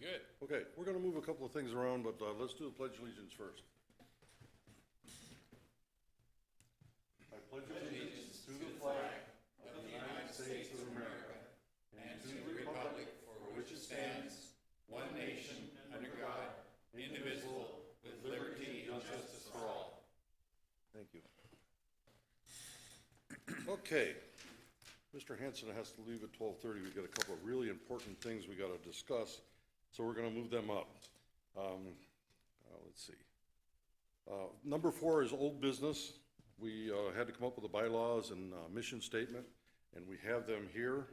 Good. Okay, we're going to move a couple of things around, but let's do the Pledge of Allegiance first. I pledge allegiance to the flag of the United States of America and to the republic for which it stands, one nation, under God, indivisible, with liberty and justice for all. Thank you. Okay. Mr. Hanson has to leave at 12:30. We've got a couple of really important things we got to discuss, so we're going to move them up. Let's see. Number 4 is old business. We had to come up with the bylaws and mission statement, and we have them here.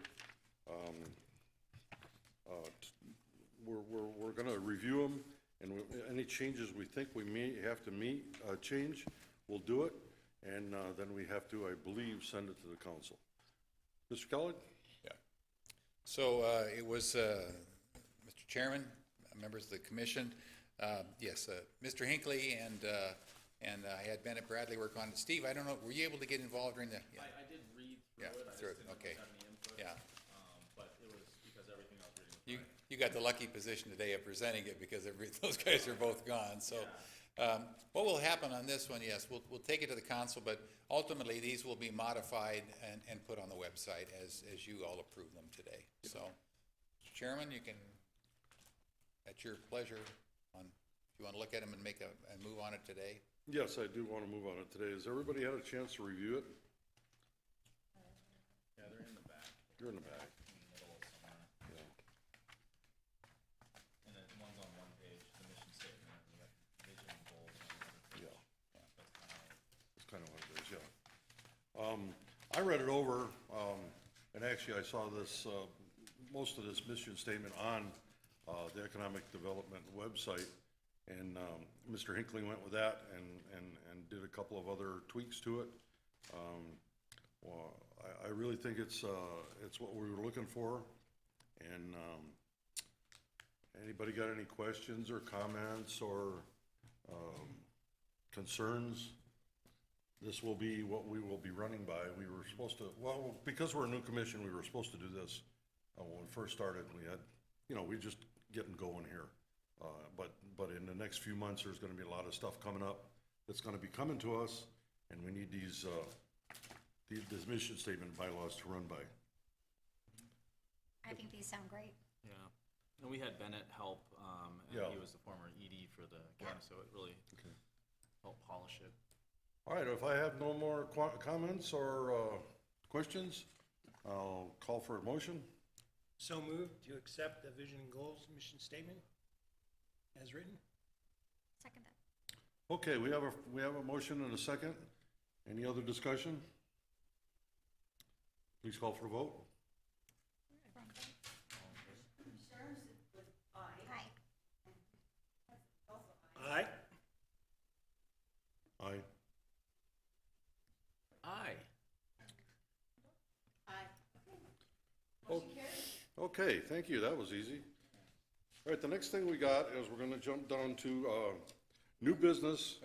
We're going to review them, and any changes we think we may have to change, we'll do it, and then we have to, I believe, send it to the council. Mr. Kellogg? Yeah. So it was, Mr. Chairman, members of the commission, yes, Mr. Hinckley and I had Bennett Bradley work on it. Steve, I don't know, were you able to get involved during the? Yeah. I did read through Yeah, it. I through just it, didn't okay. have any input. Yeah. But it was because everything I was reading was right. You got the lucky position today of presenting it because those guys are both gone. So what will happen on this one, yes, we'll take it to the council, but ultimately these will be modified and put on the website as you all approve them today. So, Mr. Chairman, you can, at your pleasure, if you want to look at them and make a move on it today. Yes, I do want to move on it today. Has everybody had a chance to review it? Yeah, they're in the back, You're in the back. in the middle somewhere. Yeah. And then one's on one page, the mission statement, and we got vision and goals on the other page. Yeah. That's kind of That's kind of what it is, yeah. I read it over, and actually I saw this, most of this mission statement on the Economic Development website, and Mr. Hinckley went with that and did a couple of other tweaks to it. Well, I really think it's what we were looking for, and anybody got any questions or comments or concerns? This will be what we will be running by. We were supposed to, well, because we're a new commission, we were supposed to do this when we first started. We had, we just getting going here. But in the next few months, there's gonna be a lot of stuff coming up that's gonna be coming to us, and we need these mission statement bylaws to run by. I think these sound great. Yeah, and we had Bennett help, and Yeah. he was the former ED for the county, so it really helped polish it. All right, if I have no more comments or questions, I'll call for a motion. So moved to accept the vision and goals mission statement as written. Second that. Okay, we have a motion and a second. Any other discussion? Please call for a vote. Everyone vote. Aye. Aye. Aye. Aye. Okay, thank you, that was easy. All right, the next thing we got is we're gonna jump down to new business.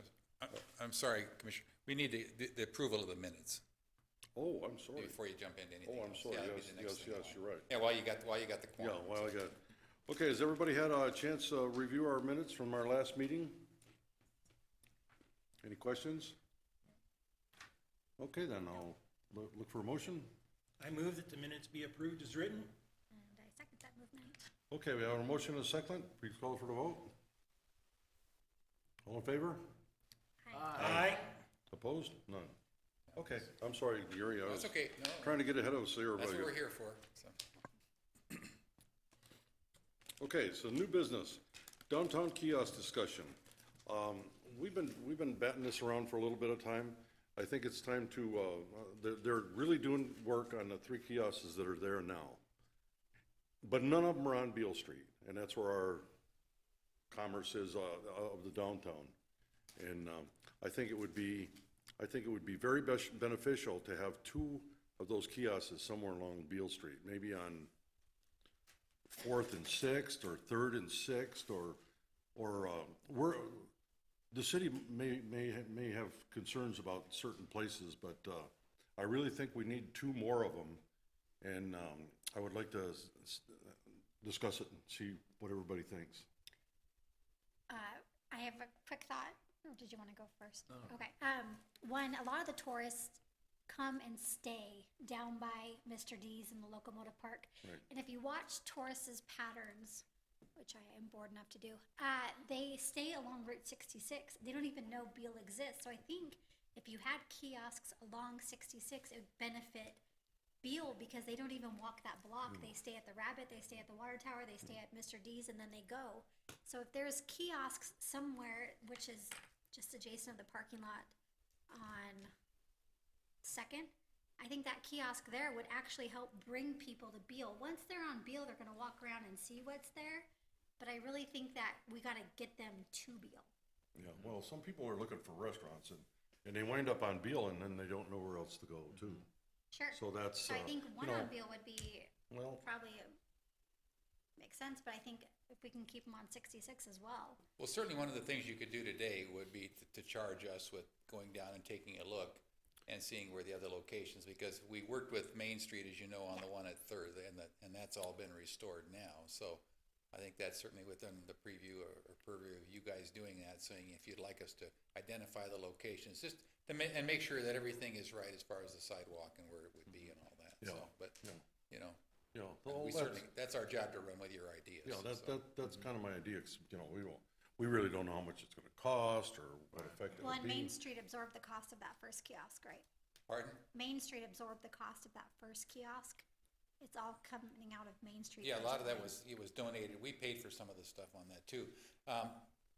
I'm sorry, Commissioner, we need the approval of the minutes Oh, I'm sorry. before you jump into anything Oh, I'm else. sorry, Yeah, that'd be yes, the next yes, thing yes, on. you're right. Yeah, while you got the Yeah, quorum. well, I got, okay, has everybody had a chance to review our minutes from our last meeting? Any questions? Okay, then I'll look for a motion. I move that the minutes be approved as written. And I second that movement. Okay, we have a motion and a second. Please call for the vote. All in favor? Aye. Opposed? None. Okay, I'm sorry, Gary, I was That's okay, no, trying to get ahead of us here. that's but- what we're here for, so. Okay, so new business, downtown kiosk discussion. We've been batting this around for a little bit of time. I think it's time to, they're really doing work on the 3 kiosks that are there now. But none of them are on Beale Street, and that's where our commerce is of the downtown. And I think it would be very beneficial to have 2 of those kiosks somewhere along Beale Street, maybe on 4th and 6th, or 3rd and 6th, or where the city may have concerns about certain places, but I really think we need 2 more of them, and I would like to discuss it and see what everybody thinks. I have a quick thought. Or did you want to go first? Okay. One, a lot of the tourists come and stay down by Mr. D's in the locomotive park. Right. And if you watch tourists' patterns, which I am bored enough to do, they stay along Route 66. They don't even know Beale exists. So I think if you had kiosks along 66, it would benefit Beale because they don't even walk that block. They stay at the Rabbit, they stay at the Water Tower, they stay at Mr. D's, and then they go. So if there's kiosks somewhere, which is just adjacent of the parking lot on Second, I think that kiosk there would actually help bring people to Beale. Once they're on Beale, they're gonna walk around and see what's there. But I really think that we gotta get them to Beale. Yeah, well, some people are looking for restaurants and they wind up on Beale and then they don't know where else to go too. Sure. So that's, So I think you one know, on Beale would be well, probably makes sense, but I think if we can keep them on 66 as well. Well, certainly one of the things you could do today would be to charge us with going down and taking a look and seeing where the other locations, because we worked with Main Street, as you know, on the one at Third, and that's all been restored now. So I think that's certainly within the preview or purview of you guys doing that, saying if you'd like us to identify the locations, just to and make sure that everything is right as far as the sidewalk and where it would be and all that. Yeah, So, but, yeah. you know, you know, we certainly, that's our job to run with your ideas. yeah, so. that's kind of my idea, 'cause, you know, we really don't know how much it's gonna cost or what effect it Well, would and Main be. Street absorbed the cost of that first kiosk, right? Pardon? Main Street absorbed the cost of that first kiosk. It's all coming out of Main Street. Yeah, a lot of that budget. was donated. We paid for some of the stuff on that too.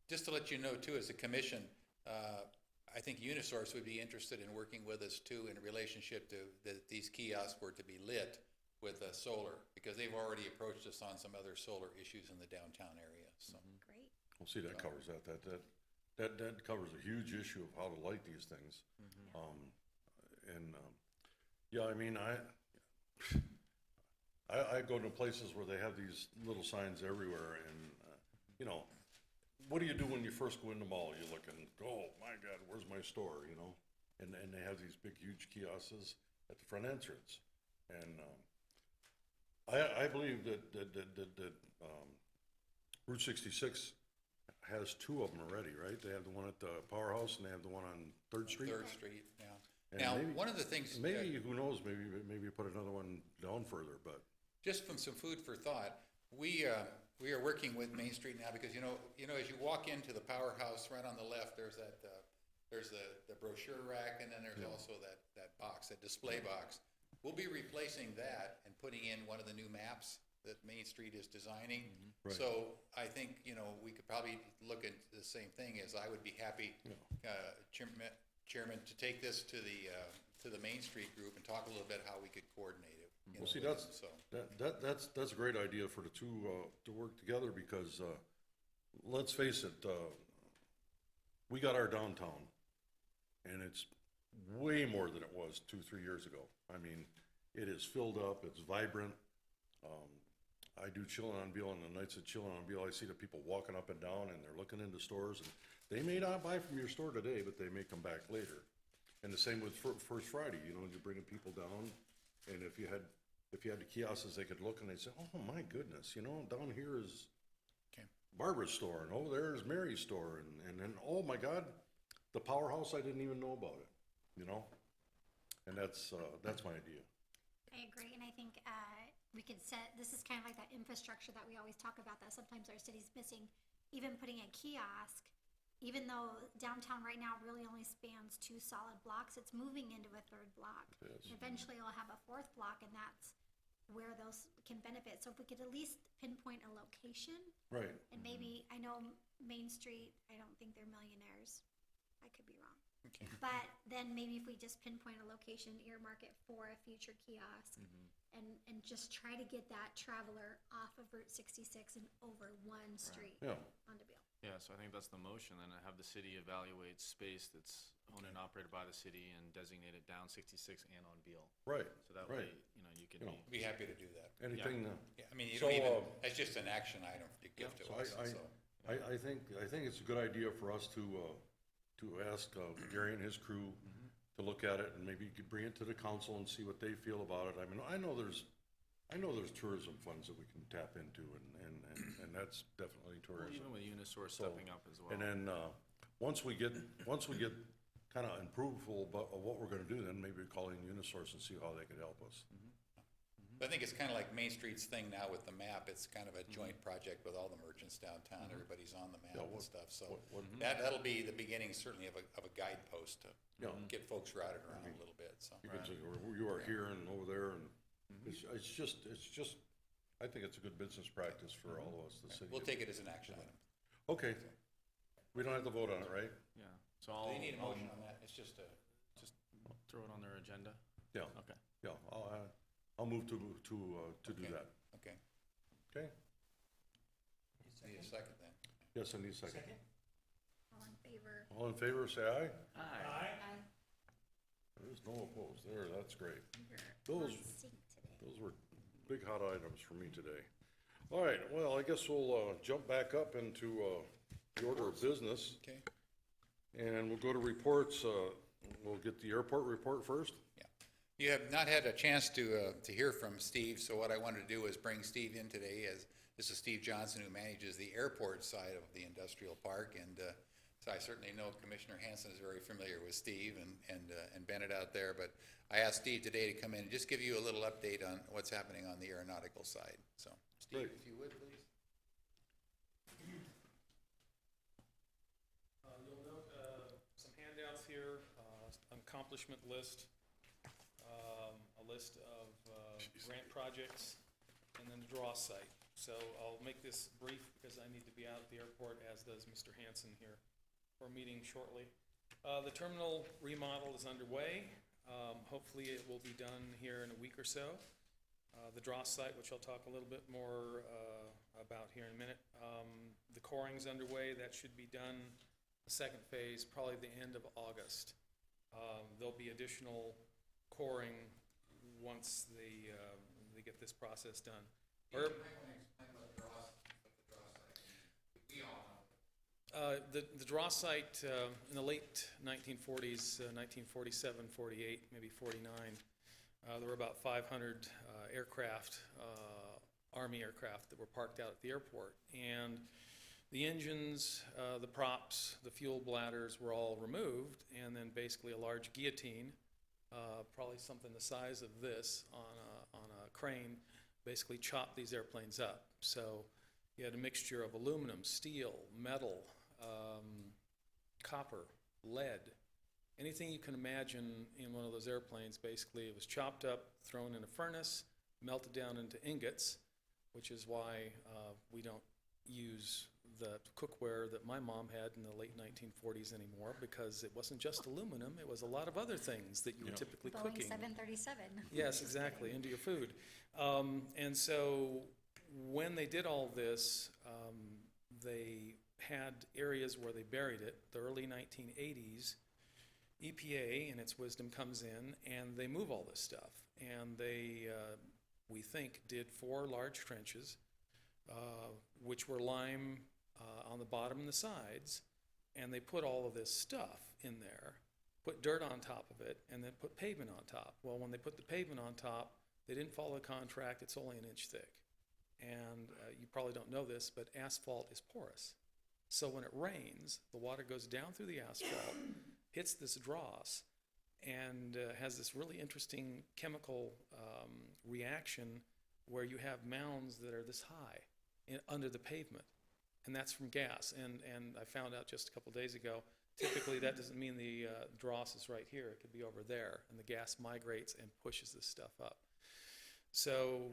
Just to let you know too, as a commission, I think Unisource would be interested in working with us too in relationship to that these kiosks were to be lit with solar, because they've already approached us on some other solar issues in the downtown area, so. Great. Well, see, that covers that covers a huge issue of how to light these things. Yeah, I mean, I go to places where they have these little signs everywhere and, you know, what do you do when you first go in the mall? You look and, oh my God, where's my store, you know? And they have these big, huge kiosks at the front entrance. And, I believe that Route 66 has two of them already, right? They have the one at the Powerhouse and they have the one on Third Street. Third Street, yeah. And Now, maybe- one of the things. Maybe, who knows, maybe put another one down further, but, Just from some food for thought, we are working with Main Street now because, you know, as you walk into the Powerhouse, right on the left, there's that, there's the brochure rack, and then there's also that box, that display box. We'll be replacing that and putting in one of the new maps that Main Street is designing. Right. So I think, you know, we could probably look at the same thing, as I would be happy, Chairman, to take this to the Main Street group and talk a little bit how we could coordinate it. you well, know, see, with that's, them, so. that's a great idea for the two, to work together because, let's face it, we got our downtown and it's way more than it was 2-3 years ago. I mean, it is filled up, it's vibrant. I do Chillin' on Beale, and the nights of Chillin' on Beale, I see the people walking up and down and they're looking into stores and they may not buy from your store today, but they may come back later. And the same with First Friday, you know, you're bringing people down, and if you had the kiosks, they could look and they'd say, oh my goodness, you know, down here is Okay. Barbara's Barbara's store, and oh, there's Mary's store, and then, oh my God, the Powerhouse, I didn't even know about it, you know? And that's my idea. I agree, and I think we could set, this is kind of like that infrastructure that we always talk about that sometimes our city's missing. Even putting a kiosk, even though downtown right now really only spans 2 solid blocks, it's moving into a 3rd block. Yes. Eventually it'll have a 4th block, and that's where those can benefit. So if we could at least pinpoint a location, Right. and maybe, I know Main Street, I don't think they're millionaires. I could be wrong. Okay. But then maybe if we just pinpoint a location, earmark it for a future kiosk, and just try to get that traveler off of Route 66 and over one street Yeah. onto Beale. Yeah, so I think that's the motion, then have the city evaluate space that's owned and operated by the city and designate it down 66 and on Beale. Right, So that way, right. you know, you can You know, be, Be happy to do that. Anything, Yeah, I mean, you So, don't even, that's just an action item to give to so us, so. I think it's a good idea for us to ask Gary and his crew to look at it and maybe you could bring it to the council and see what they feel about it. I mean, I know there's I know there's tourism funds that we can tap into, and that's definitely Well, tourism. even with Unisource So, stepping up as well. And then, once we get kind of approval of what we're gonna do, then maybe call in Unisource and see how they could help us. I think it's kind of like Main Street's thing now with the map. It's kind of a joint project with all the merchants downtown. Everybody's on the map Yeah, and what- stuff, so what- that'll be the beginning certainly of a guidepost to Yeah. get folks routed around a little bit, so. You can say, you are here and over there, and it's just, I think it's a good business practice for all of us, the city. We'll take it as an action item. Okay, we don't have to vote on it, right? Yeah, so Do I'll. you need a motion on that? It's just a, Just throw it on their agenda? Yeah, Okay. yeah, I'll move to do Okay. that, okay. okay? Need a second then. Yes, I need a second. Second? All in favor? All in favor, say aye. Aye. Aye. There's no opposed, that's great. We're on Those- sync today. Those were big hot items for me today. All right, well, I guess we'll jump back up into the order of business, Okay, and we'll go to reports. We'll get the airport report first. yeah. You have not had a chance to hear from Steve, so what I wanted to do is bring Steve in today, as this is Steve Johnson, who manages the airport side of the industrial park, and so I certainly know Commissioner Hanson is very familiar with Steve and Bennett out there, but I asked Steve today to come in and just give you a little update on what's happening on the aeronautical side, so, Steve, Great. if you would, please. You'll note some handouts here, an accomplishment list, a list of grant projects, and then the draw site. So I'll make this brief because I need to be out at the airport, as does Mr. Hanson here. We're meeting shortly. The terminal remodel is underway. Hopefully it will be done here in a week or so. The draw site, which I'll talk a little bit more about here in a minute. The coring's underway. That should be done, the second phase, probably the end of August. There'll be additional coring once they get this process done. The draw site in the late 1940s, 1947, 48, maybe 49, there were about 500 aircraft, Army aircraft that were parked out at the airport. And the engines, the props, the fuel bladders were all removed, and then basically a large guillotine, probably something the size of this on a crane, basically chopped these airplanes up. So you had a mixture of aluminum, steel, metal, copper, lead, anything you can imagine in one of those airplanes. Basically it was chopped up, thrown in a furnace, melted down into ingots, which is why we don't use the cookware that my mom had in the late 1940s anymore, because it wasn't just aluminum, it was a lot of other things that you were typically Boeing cooking. 737. Yes, exactly, into your food. And so when they did all this, they had areas where they buried it. The early 1980s, EPA, in its wisdom, comes in and they move all this stuff. And they, we think, did 4 large trenches, which were lime on the bottom and the sides, and they put all of this stuff in there, put dirt on top of it, and then put pavement on top. Well, when they put the pavement on top, they didn't follow the contract. It's only an inch thick. And you probably don't know this, but asphalt is porous. So when it rains, the water goes down through the asphalt, hits this dross, and has this really interesting chemical reaction where you have mounds that are this high under the pavement. And that's from gas. And I found out just a couple days ago, typically that doesn't mean the dross is right here. It could be over there. And the gas migrates and pushes this stuff up. So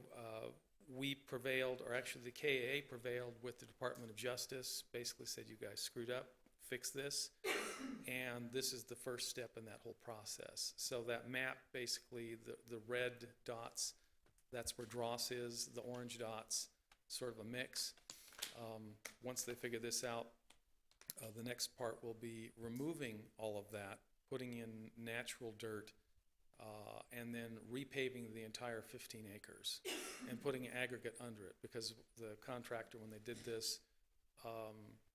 we prevailed, or actually the KAA prevailed with the Department of Justice, basically said, you guys screwed up, fix this. And this is the first step in that whole process. So that map, basically the red dots, that's where dross is, the orange dots, sort of a mix. Once they figure this out, the next part will be removing all of that, putting in natural dirt, and then repaving the entire 15 acres and putting aggregate under it, because the contractor, when they did this,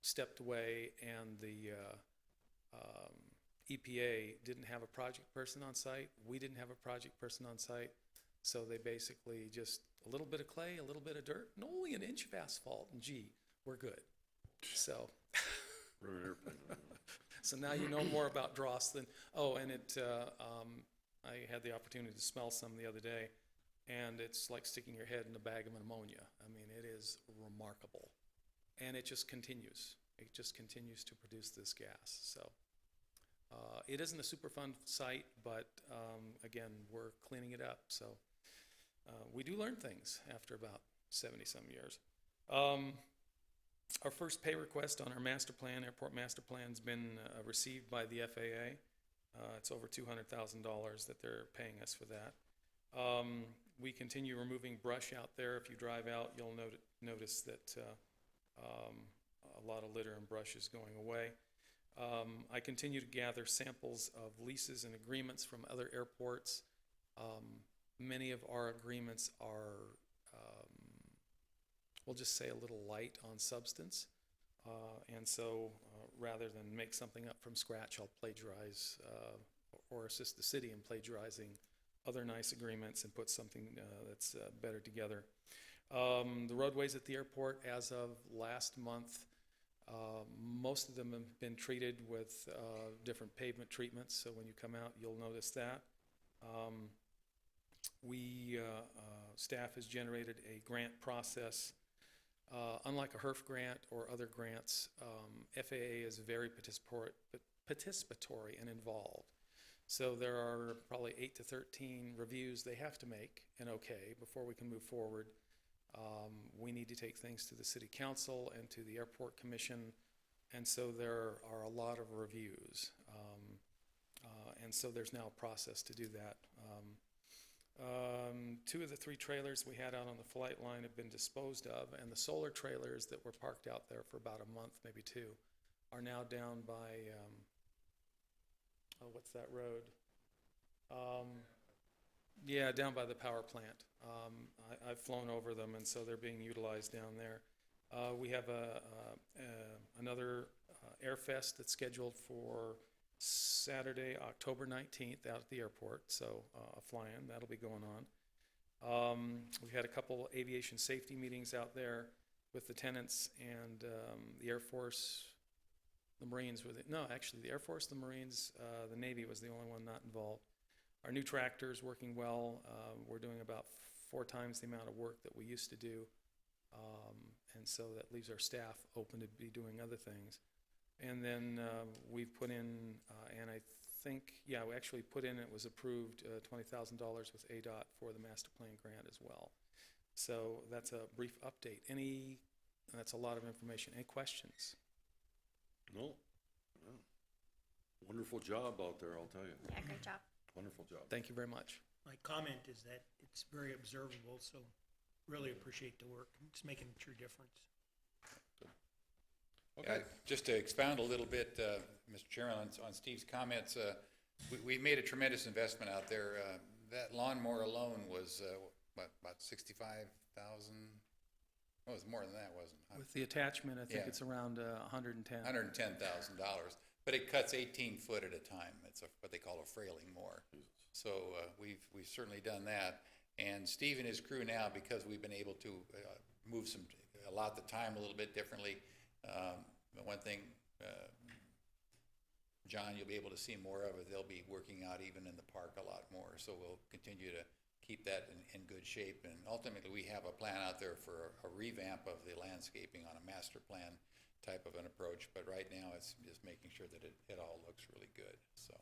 stepped away, and the EPA didn't have a project person on site. We didn't have a project person on site. So they basically just a little bit of clay, a little bit of dirt, and only an inch of asphalt, and gee, we're good. So, Rubber airplane. so now you know more about dross than, oh, and I had the opportunity to smell some the other day, and it's like sticking your head in a bag of ammonia. I mean, it is remarkable. And it just continues. It just continues to produce this gas. So it isn't a super fun site, but again, we're cleaning it up. So we do learn things after about 70-some years. Our first pay request on our master plan, airport master plan, has been received by the FAA. It's over $200,000 that they're paying us for that. We continue removing brush out there. If you drive out, you'll notice that a lot of litter and brush is going away. I continue to gather samples of leases and agreements from other airports. Many of our agreements are, we'll just say, a little light on substance. And so rather than make something up from scratch, I'll plagiarize or assist the city in plagiarizing other nice agreements and put something that's better together. The roadways at the airport, as of last month, most of them have been treated with different pavement treatments, so when you come out, you'll notice that. Staff has generated a grant process. Unlike a HERF grant or other grants, FAA is very participatory and involved. So there are probably 8 to 13 reviews they have to make and okay before we can move forward. We need to take things to the city council and to the airport commission, and so there are a lot of reviews. And so there's now a process to do that. 2 of the 3 trailers we had out on the flight line have been disposed of, and the solar trailers that were parked out there for about a month, maybe 2, are now down by, what's that road? Yeah, down by the power plant. I've flown over them, and so they're being utilized down there. We have another Airfest that's scheduled for Saturday, October 19th out at the airport, so a fly-in, that'll be going on. We had a couple aviation safety meetings out there with the tenants and the Air Force, the Marines were actually the Air Force, the Marines, the Navy was the only one not involved. Our new tractor's working well. We're doing about 4 times the amount of work that we used to do, and so that leaves our staff open to be doing other things. And then we've put in, and I think, yeah, we actually put in, it was approved, $20,000 with ADOT for the master plan grant as well. So that's a brief update. That's a lot of information. Any questions? No? No. Wonderful job out there, I'll tell you. Yeah, great job. Wonderful job. Thank you very much. My comment is that it's very observable, so really appreciate the work. It's making a true difference. Okay. Just to expound a little bit, Mr. Chairman, on Steve's comments, we made a tremendous investment out there. That lawnmower alone was, about $65,000? Oh, it was more than that, wasn't it? With the attachment, I think Yeah. it's around 110. $110,000, but it cuts 18 foot at a time. It's what they call a frailing mower. So we've certainly done that. And Steve and his crew now, because we've been able to allot the time a little bit differently. One thing, John, you'll be able to see more of it. They'll be working out even in the park a lot more. So we'll continue to keep that in good shape. And ultimately, we have a plan out there for a revamp of the landscaping on a master plan type of an approach. But right now, it's just making sure that it all looks really good. So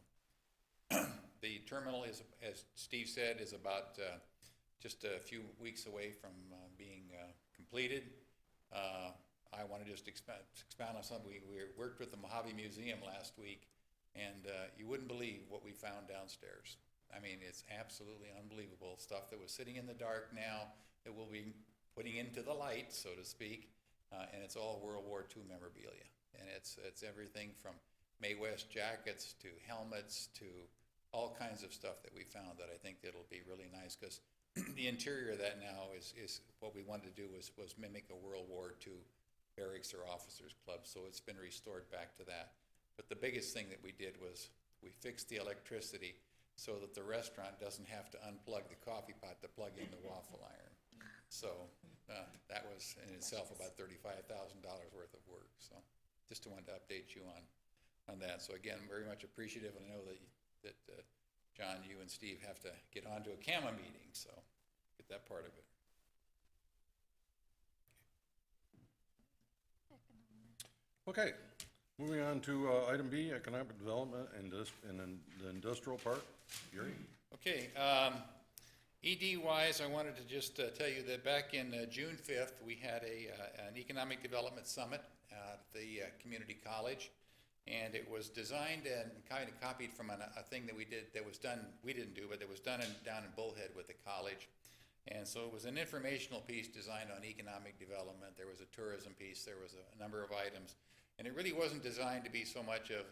the terminal is, as Steve said, is about just a few weeks away from being completed. I want to just expound on something. We worked with the Mojave Museum last week, and you wouldn't believe what we found downstairs. I mean, it's absolutely unbelievable stuff that was sitting in the dark now that we'll be putting into the light, so to speak, and it's all World War II memorabilia. And it's everything from Mae West jackets to helmets to all kinds of stuff that we found that I think that'll be really nice, because the interior of that now is what we wanted to do was mimic a World War II barracks or officers club, so it's been restored back to that. But the biggest thing that we did was we fixed the electricity so that the restaurant doesn't have to unplug the coffee pot to plug in the waffle iron. was in itself about $35,000 worth of work. So just wanted to update you on that. So again, very much appreciative, and I know that John, you and Steve have to get onto a CAMA meeting, so get that part of it. Okay, moving on to item B, economic development and the industrial park. Gary? Okay, ED-wise, I wanted to just tell you that back in June 5th, we had an economic development summit at the community college, and it was designed and kind of copied from a thing that we did that was done, we didn't do, but it was done down in Bullhead with the college. And so it was an informational piece designed on economic development. There was a tourism piece, there was a number of items, and it really wasn't designed to be so much of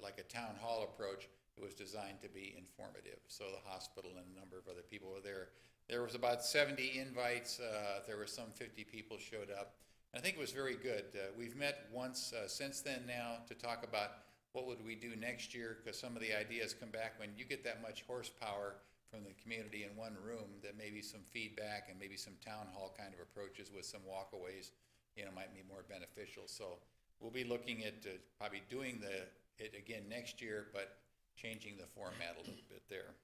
like a town hall approach. It was designed to be informative. So the hospital and a number of other people were there. There was about 70 invites. There were some 50 people showed up. I think it was very good. We've met once since then now to talk about what would we do next year, because some of the ideas come back when you get that much horsepower from the community in one room, that maybe some feedback and maybe some town hall kind of approaches with some walkaways, might be more beneficial. So we'll be looking at probably doing it again next year, but changing the format a little bit there.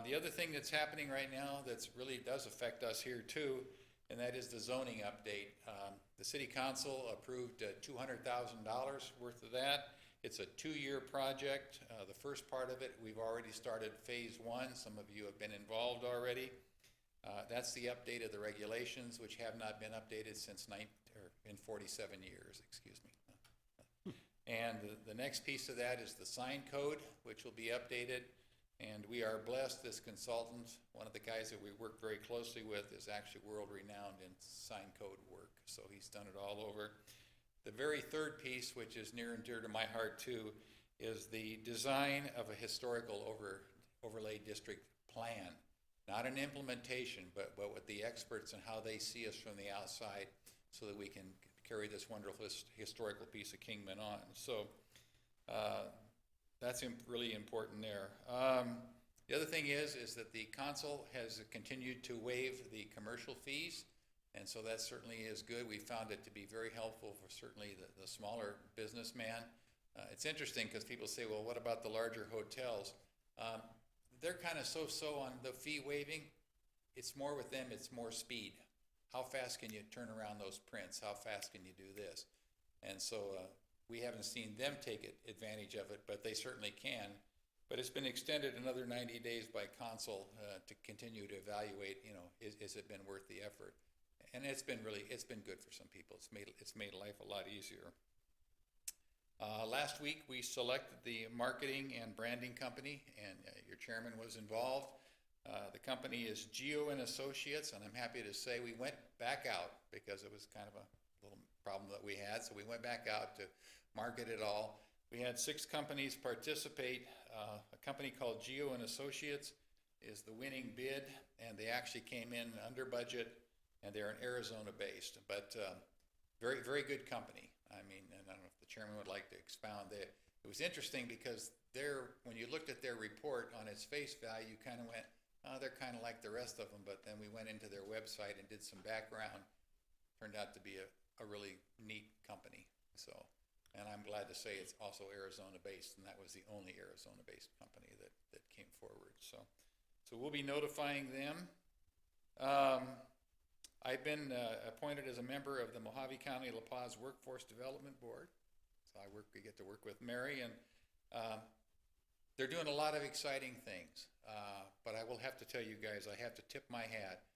The other thing that's happening right now that's really does affect us here too, and that is the zoning update. The city council approved $200,000 worth of that. It's a 2-year project. The first part of it, we've already started phase 1. Some of you have been involved already. That's the update of the regulations, which have not been updated since in 47 years, excuse me. And the next piece of that is the sign code, which will be updated. And we are blessed, this consultant, one of the guys that we work very closely with, is actually world-renowned in sign code work. So he's done it all over. The very third piece, which is near and dear to my heart too, is the design of a historical overlay district plan. Not an implementation, but with the experts and how they see us from the outside, so that we can carry this wonderful historical piece of Kingman on. So that's really important there. The other thing is that the council has continued to waive the commercial fees, and so that certainly is good. We found it to be very helpful for certainly the smaller businessman. It's interesting because people say, well, what about the larger hotels? They're kind of so-so on the fee waiving. It's more with them, it's more speed. How fast can you turn around those prints? How fast can you do this? And so we haven't seen them take advantage of it, but they certainly can. But it's been extended another 90 days by council to continue to evaluate, is it been worth the effort? And it's been good for some people. It's made life a lot easier. Last week we selected the marketing and branding company, and your chairman was involved. The company is Geo and Associates, and I'm happy to say we went back out because it was kind of a little problem that we had. So we went back out to market it all. We had 6 companies participate. A company called Geo and Associates is the winning bid, and they actually came in under budget, and they're an Arizona based, but very, very good company. I mean, and I don't know if the chairman would like to expound that. It was interesting because when you looked at their report on its face value, you kind of went, oh, they're kind of like the rest of them, but then we went into their website and did some background. Turned out to be a really neat company. So, and I'm glad to say it's also Arizona based, and that was the only Arizona based company that came forward. So we'll be notifying them. I've been appointed as a member of the Mojave County La Paz Workforce Development Board. So we get to work with Mary, and they're doing a lot of exciting things. But I will have to tell you guys, I have to tip my hat.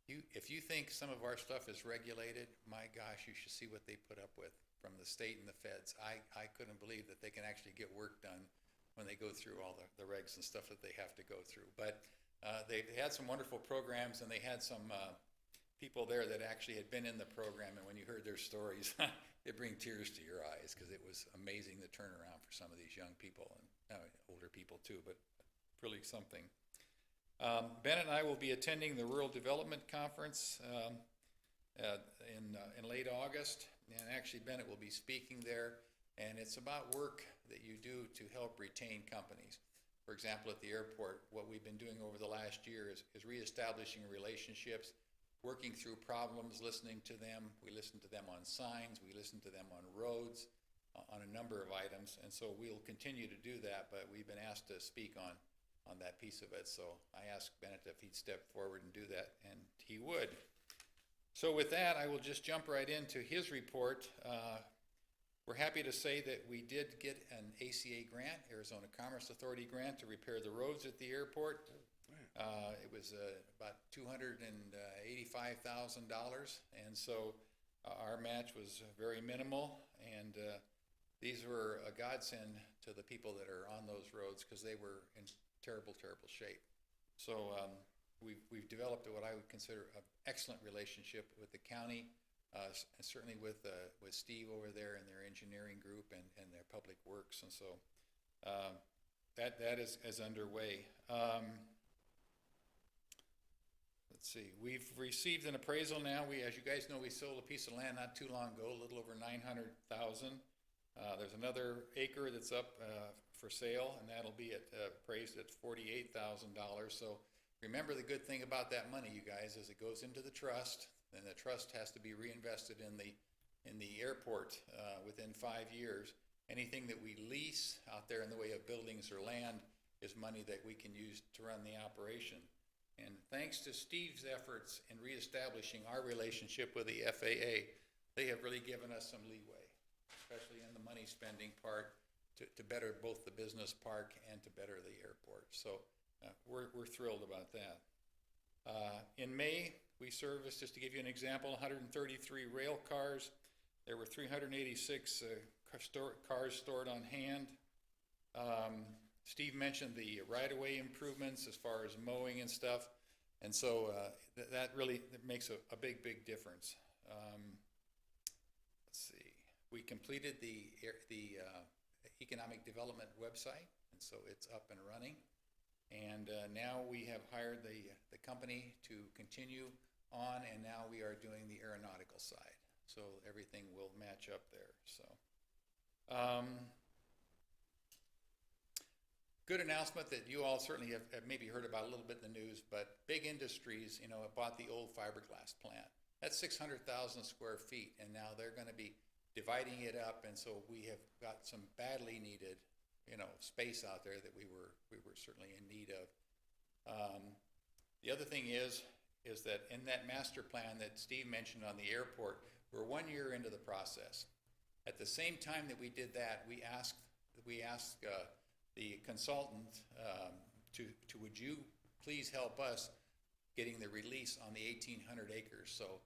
If you think some of our stuff is regulated, my gosh, you should see what they put up with from the state and the feds. I couldn't believe that they can actually get work done when they go through all the regs and stuff that they have to go through. But they've had some wonderful programs, and they had some people there that actually had been in the program, and when you heard their stories, it bring tears to your eyes, because it was amazing the turnaround for some of these young people, and older people too, but really something. Ben and I will be attending the Rural Development Conference in late August, and actually Bennett will be speaking there, and it's about work that you do to help retain companies. For example, at the airport, what we've been doing over the last year is reestablishing relationships working through problems, listening to them. We listen to them on signs, we listen to them on roads, on a number of items, and so we'll continue to do that, but we've been asked to speak on that piece of it, so I asked Bennett if he'd step forward and do that, and he would. So with that, I will just jump right into his report. We're happy to say that we did get an ACA grant, Arizona Commerce Authority grant, to repair the roads at the airport. It was about $285,000, and so our match was very minimal, and these were a godsend to the people that are on those roads because they were in terrible, terrible shape. So we've developed what I would consider an excellent relationship with the county, and certainly with Steve over there and their engineering group and their public works, and so that is underway. Let's see, we've received an appraisal now. As you guys know, we sold a piece of land not too long ago, a little over $900,000. There's another acre that's up for sale, and that'll be appraised at $48,000. So remember, the good thing about that money, you guys, is it goes into the trust, and the trust has to be reinvested in the airport within 5 years. Anything that we lease out there in the way of buildings or land is money that we can use to run the operation. And thanks to Steve's efforts in reestablishing our relationship with the FAA, they have really given us some leeway, especially in the money spending part, to better both the business park and to better the airport. So we're thrilled about that. In May, we serviced, just to give you an example, 133 rail cars. There were 386 cars stored on hand. Steve mentioned the right-of-way improvements as far as mowing and stuff, and so that really makes a big, big difference. Let's see, we completed the economic development website, and so it's up and running. And now we have hired the company to continue on, and now we are doing the aeronautical side. So everything will match up there. So. Good announcement that you all certainly have maybe heard about a little bit in the news, but Big Industries, bought the old fiberglass plant. That's 600,000 square feet, and now they're going to be dividing it up, and so we have got some badly needed, space out there that we were certainly in need of. The other thing is that in that master plan that Steve mentioned on the airport, we're 1 year into the process. At the same time that we did that, we asked the consultant to would you please help us getting the release on the 1,800 acres. So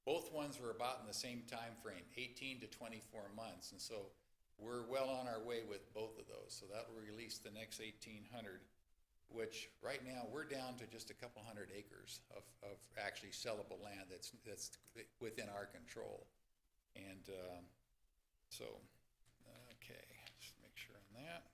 both ones were about in the same time frame, 18 to 24 months, and so we're well on our way with both of those. So that will release the next 1,800, which right now we're down to just a couple hundred acres of actually sellable land that's within our control. And so, okay, just make sure on that.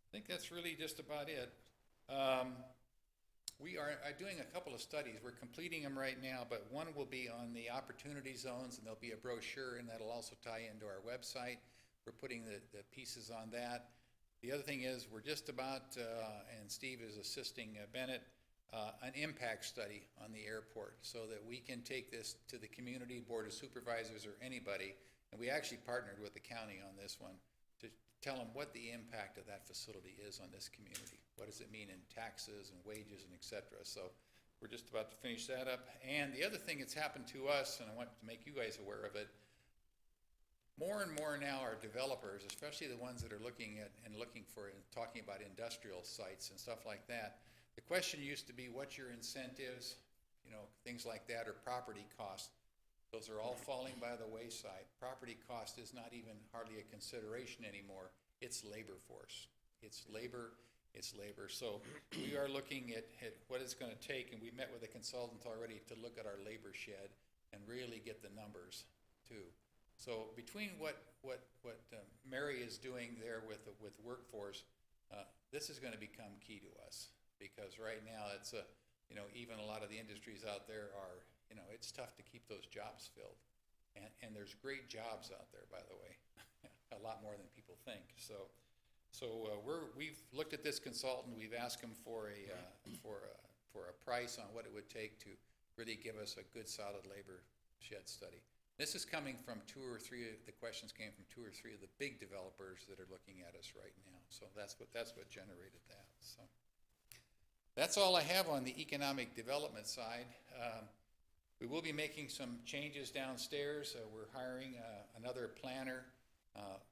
I think that's really just about it. We are doing a couple of studies. We're completing them right now, but one will be on the opportunity zones, and there'll be a brochure, and that'll also tie into our website. We're putting the pieces on that. The other thing is we're just about, and Steve is assisting Bennett, an impact study on the airport so that we can take this to the community, board of supervisors, or anybody, and we actually partnered with the county on this one to tell them what the impact of that facility is on this community. What does it mean in taxes and wages and et cetera? So we're just about to finish that up. And the other thing that's happened to us, and I want to make you guys aware of it, more and more now are developers, especially the ones that are looking at and talking about industrial sites and stuff like that. The question used to be, what's your incentives, things like that, or property costs. Those are all falling by the wayside. Property cost is not even hardly a consideration anymore. It's labor force. It's labor. So we are looking at what it's going to take, and we met with a consultant already to look at our labor shed and really get the numbers too. So between what Mary is doing there with workforce, this is going to become key to us, because right now it's even a lot of the industries out there are, it's tough to keep those jobs filled. And there's great jobs out there, by the way, a lot more than people think. So we've looked at this consultant. We've asked him for a price on what it would take to really give us a good, solid labor shed study. This is coming from the questions came from 2 or 3 of the big developers that are looking at us right now. So that's what generated that. So that's all I have on the economic development side. We will be making some changes downstairs. We're hiring another planner.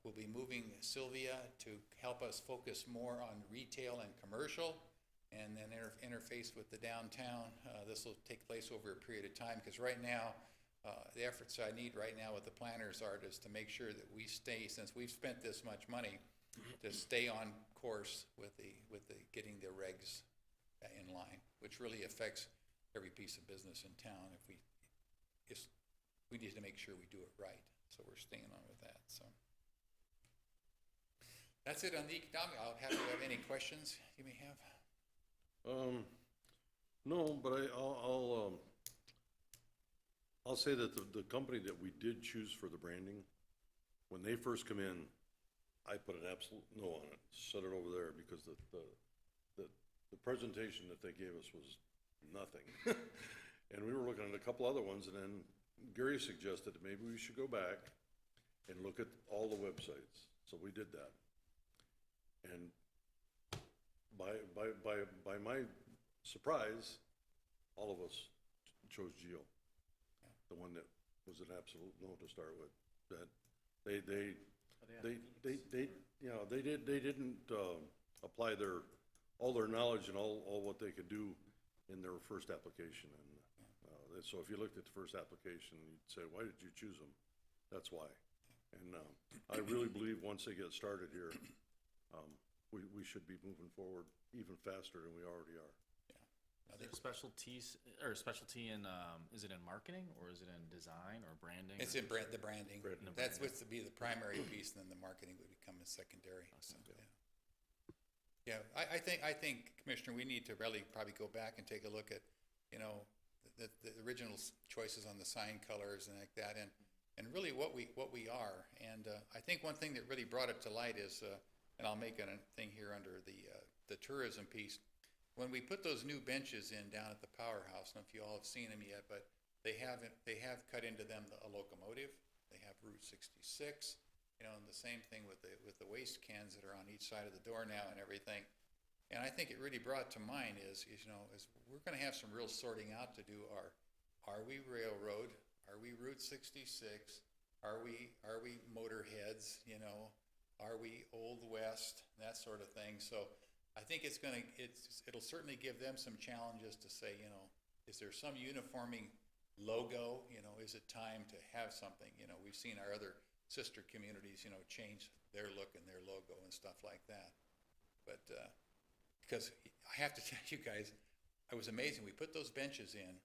We'll be moving Sylvia to help us focus more on retail and commercial, and then interface with the downtown. This will take place over a period of time, because right now, the efforts I need right now with the planners are just to make sure that we stay, since we've spent this much money, to stay on course with the getting the regs in line, which really affects every piece of business in town. We need to make sure we do it right, so we're staying on with that. So that's it on the economic. I'll have you have any questions you may have. No, but I'll say that the company that we did choose for the branding, when they first come in, I put an absolute no on it, set it over there, because the presentation that they gave us was nothing. And we were looking at a couple other ones, and then Gary suggested that maybe we should go back and look at all the websites. So we did that. And by my surprise, all of us chose Geo, the one that was an absolute no to start with. That they didn't apply all their knowledge and all what they could do in their first application. And so if you looked at the first application, you'd say, why did you choose them? That's why. And I really believe once they get started here, we should be moving forward even faster than we already are. Is there specialty in, is it in marketing, or is it in design or branding? It's in the branding. Branding. That's what's to be the primary piece, and then the marketing would become a secondary. So, yeah, I think, Commissioner, we need to really probably go back and take a look at, the original choices on the sign colors and like that, and really what we are. And I think one thing that really brought it to light is, and I'll make a thing here under the tourism piece. When we put those new benches in down at the powerhouse, I don't know if you all have seen them yet, but they have cut into them a locomotive. They have Route 66, and the same thing with the waste cans that are on each side of the door now and everything. And I think it really brought to mind is we're going to have some real sorting out to do. Are we railroad? Are we Route 66? Are we motorheads? Are we Old West? That sort of thing. So I think it'll certainly give them some challenges to say, is there some uniforming logo? Is it time to have something? We've seen our other sister communities, change their look and their logo and stuff like that. But because I have to tell you guys, it was amazing. We put those benches in.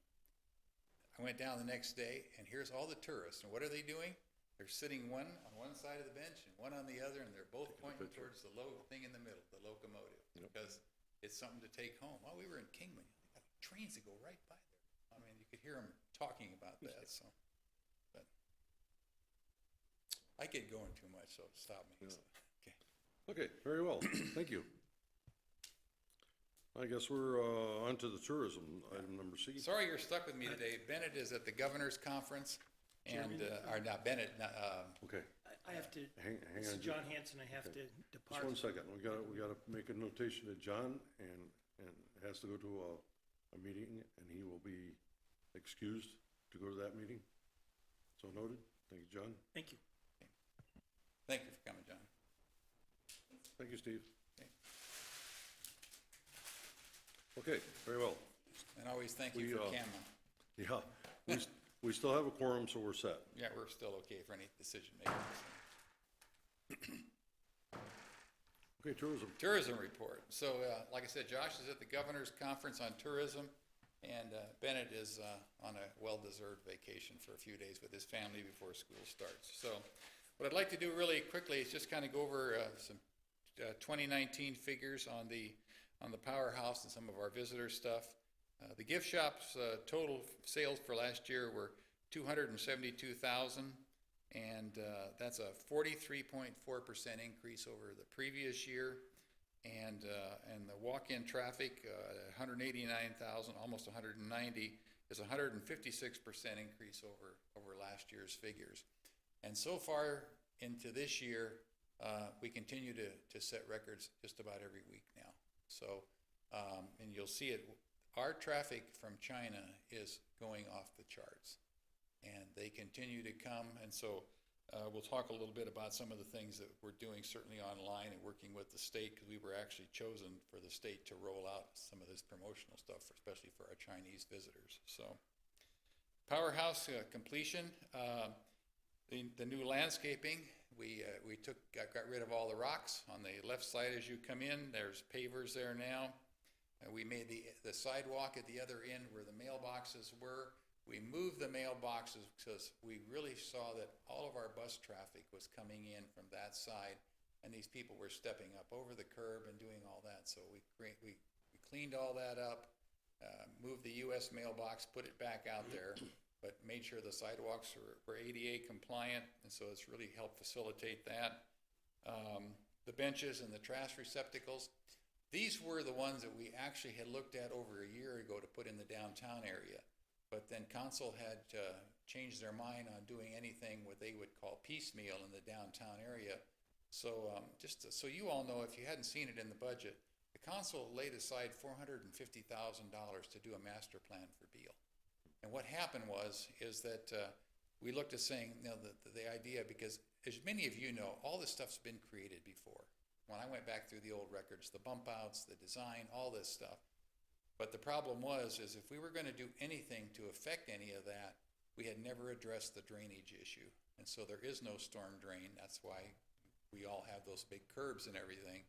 I went down the next day, and here's all the tourists. And what are they doing? They're sitting one on one side of the bench and one on the other, and they're both pointing towards the thing in the middle, the locomotive, because it's something to take home. Well, we were in Kingman. They got trains that go right by there. I mean, you could hear them talking about that. So, but I get going too much, so stop me. Yeah. So, okay. Okay, very well. Thank you. I guess we're on to the tourism, item number C. Sorry you're stuck with me today. Bennett is at the governor's conference, and or not Bennett. Okay, I have to, hang this is on. John Hanson, I have to Just depart. 1 second. We gotta make a notation to John, and has to go to a meeting, and he will be excused to go to that meeting. So noted. Thank you, John. Thank you. Thank you for coming, John. Thank you, Steve. Okay. Okay, very well. And always thank you for Kingman. Yeah, we still have a quorum, so we're set. Yeah, we're still okay for any decision making. Okay, tourism. Tourism report. So, like I said, Josh is at the governor's conference on tourism, and Bennett is on a well-deserved vacation for a few days with his family before school starts. So, what I'd like to do really quickly is just kind of go over some 2019 figures on the powerhouse and some of our visitor stuff. The gift shop's total sales for last year were $272,000, and that's a 43.4% increase over the previous year. And the walk-in traffic, 189,000, almost 190, is a 156% increase over last year's figures. And so far into this year, we continue to set records just about every week now. So, and you'll see it, our traffic from China is going off the charts, and they continue to come. And so we'll talk a little bit about some of the things that we're doing, certainly online and working with the state, because we were actually chosen for the state to roll out some of this promotional stuff, especially for our Chinese visitors. So, Powerhouse completion, the new landscaping. We got rid of all the rocks on the left side as you come in. There's pavers there now. We made the sidewalk at the other end where the mailboxes were. We moved the mailboxes because we really saw that all of our bus traffic was coming in from that side, and these people were stepping up over the curb and doing all that. So we cleaned all that up, moved the US mailbox, put it back out there, but made sure the sidewalks were ADA compliant, and so it's really helped facilitate that. The benches and the trash receptacles, these were the ones that we actually had looked at over a year ago to put in the downtown area. But then council had changed their mind on doing anything what they would call piecemeal in the downtown area. So just so you all know, if you hadn't seen it in the budget, the council laid aside $450,000 to do a master plan for Beale. And what happened is that we looked at saying, you know, the idea, because as many of you know, all this stuff's been created before. When I went back through the old records, the bump outs, the design, all this stuff. But the problem is if we were going to do anything to affect any of that, we had never addressed the drainage issue. And so there is no storm drain. That's why we all have those big curbs and everything.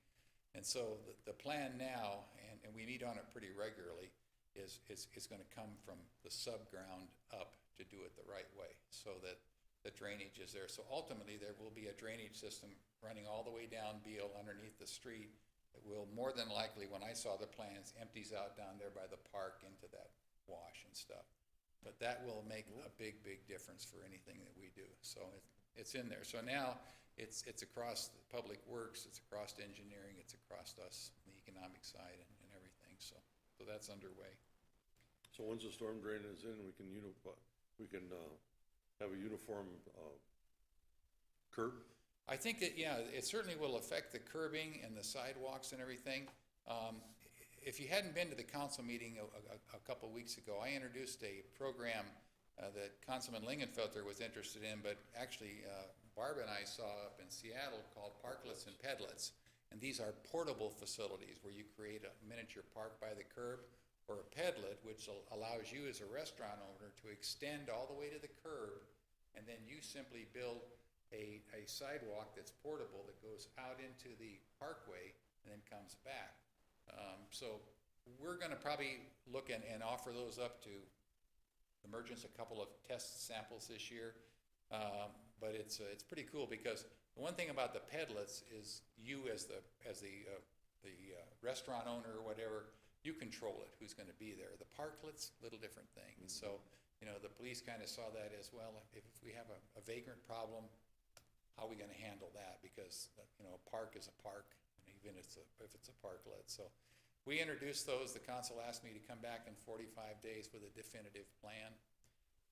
And so the plan now, and we meet on it pretty regularly, is going to come from the subground up to do it the right way so that the drainage is there. So ultimately there will be a drainage system running all the way down Beale underneath the street. It will more than likely, when I saw the plans, empties out down there by the park into that wash and stuff. But that will make a big, big difference for anything that we do. So it's in there. So now it's across the public works, it's across engineering, it's across us, the economic side and everything. So that's underway. So once the storm drain is in, we can have a uniform curb? I think that, yeah, it certainly will affect the curbing and the sidewalks and everything. If you hadn't been to the council meeting a couple of weeks ago, I introduced a program that Councilman Lingenfelter was interested in, but actually Barb and I saw up in Seattle called Parklets and Pedlets. And these are portable facilities where you create a miniature park by the curb, or a pedlet, which allows you as a restaurant owner to extend all the way to the curb, and then you simply build a sidewalk that's portable that goes out into the parkway and then comes back. So we're going to probably look and offer those up to the merchants, a couple of test samples this year. But it's pretty cool, because the one thing about the pedlets is you as the restaurant owner or whatever, you control it, who's going to be there. The parklets, little different thing. And so, you know, the police kind of saw that as well. If we have a vagrant problem, how are we going to handle that? Because, you know, a park is a park, even if it's a parklet. So we introduced those. The council asked me to come back in 45 days with a definitive plan.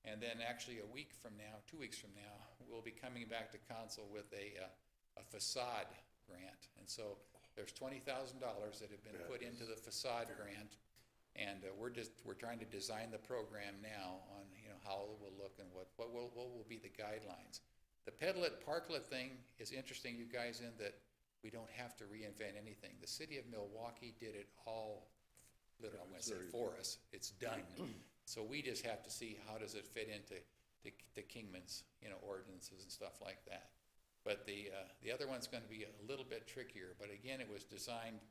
And then actually 2 weeks from now, we'll be coming back to council with a facade grant. And so there's $20,000 that have been put into the facade grant. And we're trying to design the program now on, you know, how it will look and what will be the guidelines. The pedlet parklet thing is interesting, you guys, in that we don't have to reinvent anything. The city of Milwaukee did it all, literally, I'm going to say for us. It's done. So we just have to see how does it fit into the Kingman's, you know, ordinances and stuff like that. But the other one's going to be a little bit trickier. But again, it was designed,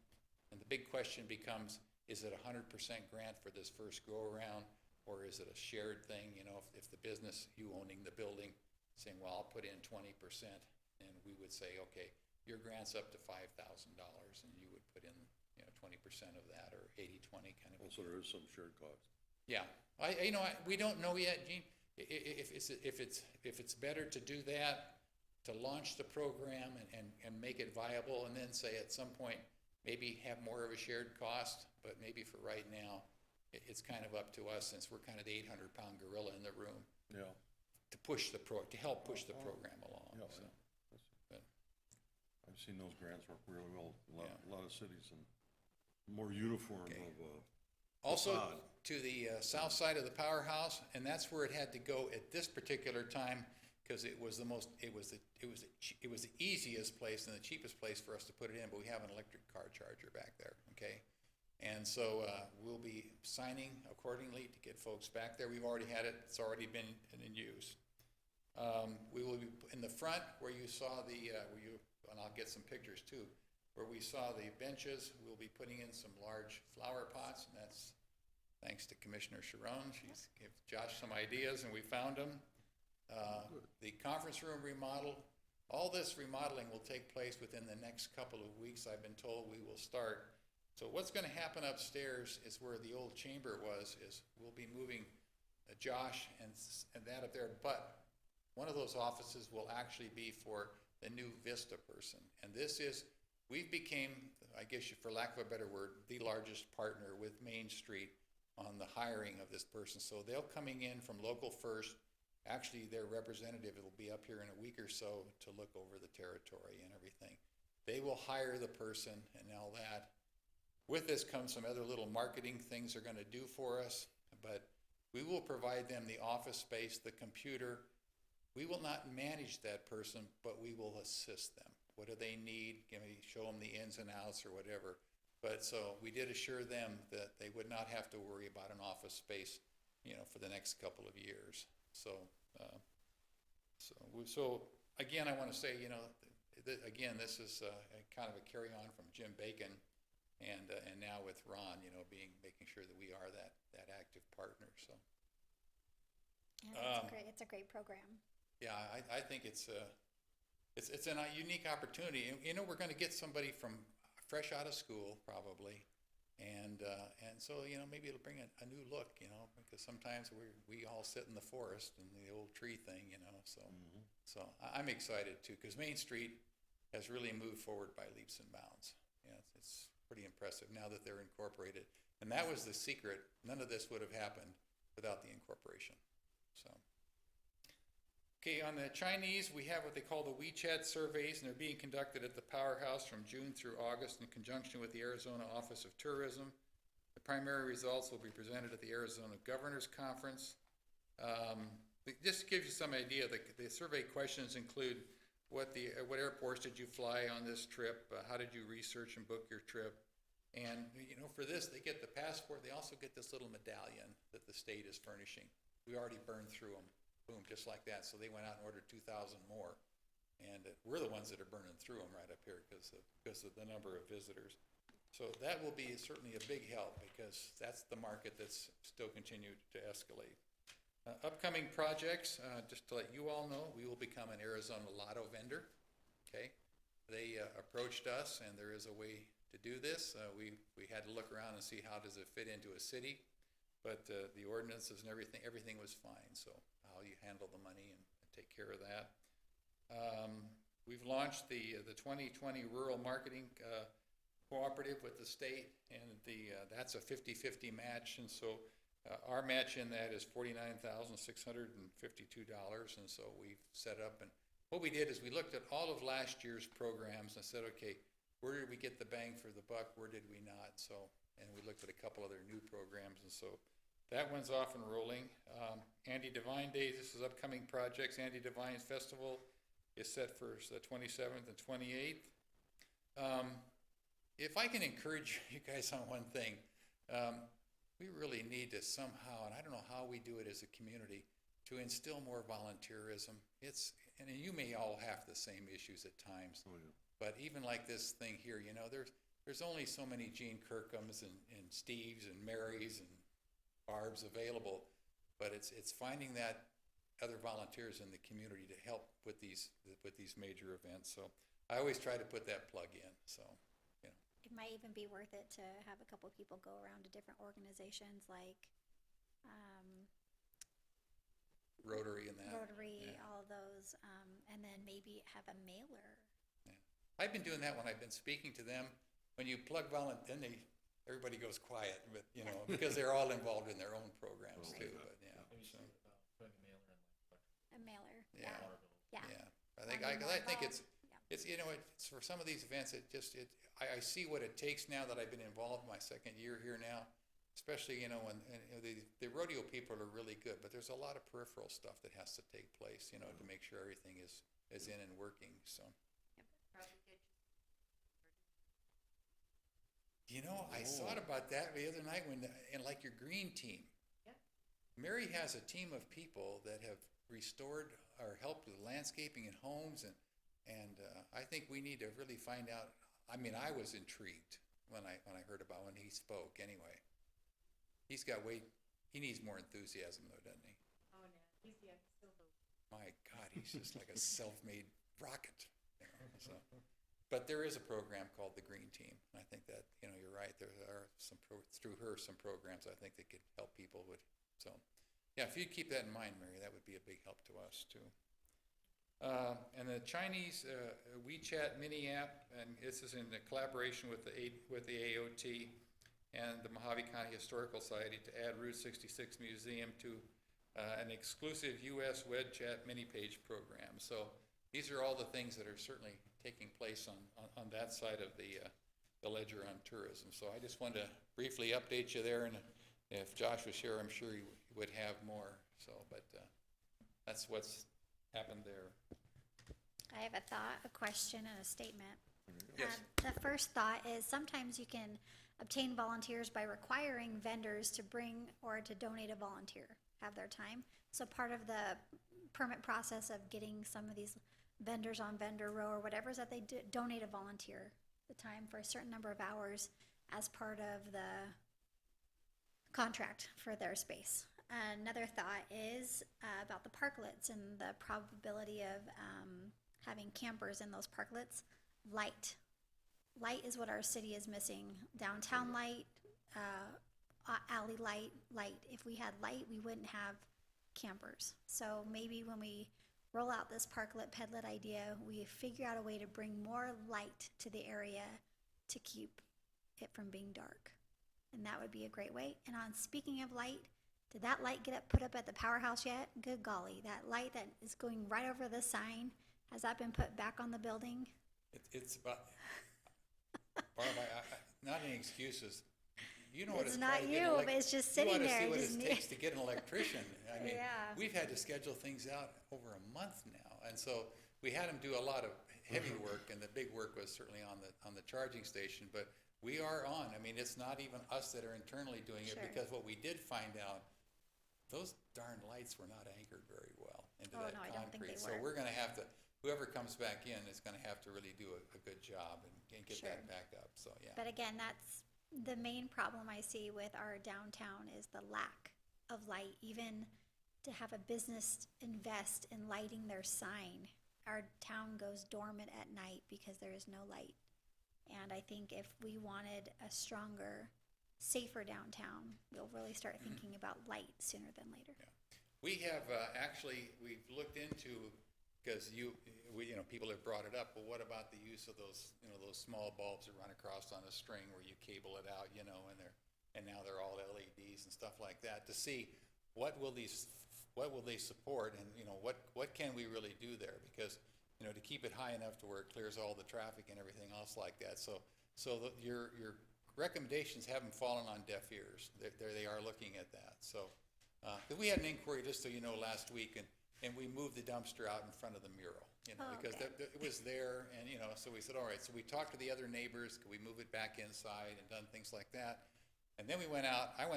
and the big question becomes: is it 100% grant for this first go around, or is it a shared thing? You know, if the business, you owning the building, saying, well, I'll put in 20%, and we would say, okay, your grant's up to $5,000, and you would put in, you know, 20% of that, or 80-20 kind of. Also, there is some shared cost. Yeah, we don't know yet, Gene. if it's better to do that, to launch the program and make it viable, and then say at some point, maybe have more of a shared cost, but maybe for right now, it's kind of up to us, since we're kind of the 800-pound gorilla in the room, Yeah. to help push the program along, Yeah, so. But, I've seen those grants work really well, Yeah. a lot of cities, and more uniform Okay. of, Also, facade. to the south side of the powerhouse, and that's where it had to go at this particular time, because it was the easiest place and the cheapest place for us to put it in, but we have an electric car charger back there, okay? And so we'll be signing accordingly to get folks back there. We've already had it, it's already been in use. We will be in the front where you saw and I'll get some pictures too, where we saw the benches, we'll be putting in some large flower pots, and that's thanks to Commissioner Sharon. She's gave Josh some ideas, and we found them. The conference room remodel, all this remodeling will take place within the next couple of weeks. I've been told we will start. So what's going to happen upstairs is where the old chamber was, is we'll be moving Josh and that up there, but one of those offices will actually be for the new Vista person. And this is, we became, I guess for lack of a better word, the largest partner with Main Street on the hiring of this person. So they'll coming in from Local First. Actually, their representative will be up here in a week or so to look over the territory and everything. They will hire the person and all that. With this comes some other little marketing things they're going to do for us, but we will provide them the office space, the computer. We will not manage that person, but we will assist them. What do they need? Show them the ins and outs or whatever. But so we did assure them that they would not have to worry about an office space, for the next couple of years. So again, I want to say, again, this is kind of a carry on from Jim Bacon, and now with Ron, making sure that we are that active partner. So Yeah, it's a great program. yeah, I think it's a unique opportunity. And, we're going to get somebody from fresh out of school probably, and so maybe it'll bring a new look, because sometimes we all sit in the forest and the old tree thing, So so I'm excited too, because Main Street has really moved forward by leaps and bounds. It's pretty impressive now that they're incorporated, and that was the secret. None of this would have happened without the incorporation. So. Okay, on the Chinese, we have what they call the WeChat surveys, and they're being conducted at the Powerhouse from June through August in conjunction with the Arizona Office of Tourism. The primary results will be presented at the Arizona Governor's Conference. Just to give you some idea, the survey questions include what airports did you fly on this trip, how did you research and book your trip, and for this they get the passport. They also get this little medallion that the state is furnishing. We already burned through them. Boom, just like that. So they went out and ordered 2,000 more. And we're the ones that are burning through them right up here because of the number of visitors. So that will be certainly a big help, because that's the market that's still continued to escalate. Upcoming projects, just to let you all know, we will become an Arizona Lotto vendor. Okay, they approached us, and there is a way to do this. We had to look around and see how does it fit into a city. But the ordinances and everything was fine. So how you handle the money and take care of that. We've launched the 2020 Rural Marketing Cooperative with the state, and that's a 50-50 match. And so our match in that is $49,652. And so we've set up, and what we did is we looked at all of last year's programs and said, okay, where did we get the bang for the buck? Where did we not? And we looked at a couple other new programs, and so that one's off and rolling. Andy Devine Days, this is upcoming projects. Andy Devine's Festival is set for the 27th and 28th. If I can encourage you guys on one thing, we really need to somehow, and I don't know how we do it as a community, to instill more volunteerism. And you may all have the same issues at times, but even like this thing here, there's only so many Gene Kirkhams and Steves and Marys and Barb's available, but it's finding that other volunteers in the community to help with these major events. So I always try to put that plug in. So It might even be worth it to have a couple people go around to different organizations like Rotary and that. Rotary, Yeah. all those, and then maybe have a mailer. I've been doing that when I've been speaking to them. When you plug then everybody goes quiet, but, you know, because they're all involved in their own programs too, but, yeah. Maybe So, putting a mailer in A mailer, Yeah. yeah. yeah. I Wanna think, be I more think involved. Yeah. it's, you know, it's for some of these events, I see what it takes now that I've been involved my second year here now. Especially, you know, when, and, you know, the rodeo people are really good, but there's a lot of peripheral stuff that has to take place, you know, to make sure everything is in and working, so. You know, I thought about that the other night in like your green team. Mary has a team of people that have restored or helped with landscaping and homes, and I think we need to really find out. I mean, I was intrigued when I heard about when he spoke. Anyway, he needs more enthusiasm though, doesn't he? Oh, no, he's still the. My God, he's just like a self-made rocket. You know, so. But there is a program called the Green Team. I think that, you know, you're right. There are through her some programs I think that could help people with. So, yeah, if you keep that in mind, Mary, that would be a big help to us too. And the Chinese WeChat mini app, and this is in the collaboration with the AOT and the Mojave County Historical Society to add Route 66 Museum to an exclusive U.S. WeChat mini page program. So these are all the things that are certainly taking place on that side of the ledger on tourism. So I just wanted to briefly update you there, and if Josh was here, I'm sure he would have more. So, but that's what's happened there. I have a thought, a question, and a statement. Yes. The first thought is sometimes you can obtain volunteers by requiring vendors to bring or to donate a volunteer, have their time. So part of the permit process of getting some of these vendors on vendor row or whatever is that they donate a volunteer the time for a certain number of hours as part of the contract for their space. Another thought is about the parklets and the probability of having campers in those parklets. Light is what our city is missing. Downtown light, alley light. If we had light, we wouldn't have campers. So maybe when we roll out this parklet pedlet idea, we figure out a way to bring more light to the area to keep it from being dark. And that would be a great way. And on speaking of light, did that light get put up at the powerhouse yet? Good golly, that light that is going right over the sign, has that been put back on the building? It's about, Barb, not any excuses. You know what It's it's not like to get you, an but it's just sitting You there, ought to see what just it need- takes to get an electrician. I mean, Yeah. we've had to schedule things out over a month now, and so we had them do a lot of heavy work, and the big work was certainly on the charging station, but we are on. I mean, it's not even us that are internally doing it, Sure. because what we did find out, those darn lights were not anchored very well into Oh, that no, I concrete. don't think they So were. we're gonna have to, whoever comes back in is gonna have to really do a good job and get Sure. that back up, so, yeah. But again, that's the main problem I see with our downtown is the lack of light. Even to have a business invest in lighting their sign, our town goes dormant at night because there is no light. And I think if we wanted a stronger, safer downtown, we'll really start thinking about light sooner than later. We have, actually, we've looked into, because people have brought it up, but what about the use of those, those small bulbs that run across on a string where you cable it out, and now they're all LEDs and stuff like that, to see what will they support, and, what can we really do there? Because, to keep it high enough to where it clears all the traffic and everything else like that. So your recommendations haven't fallen on deaf ears. They are looking at that. So, 'cause we had an inquiry, just so you know, last week, and we moved the dumpster out in front of the mural, Oh, because okay. it was there, and, so we said, all right, so we talked to the other neighbors, could we move it back inside, and done things like that. And then I went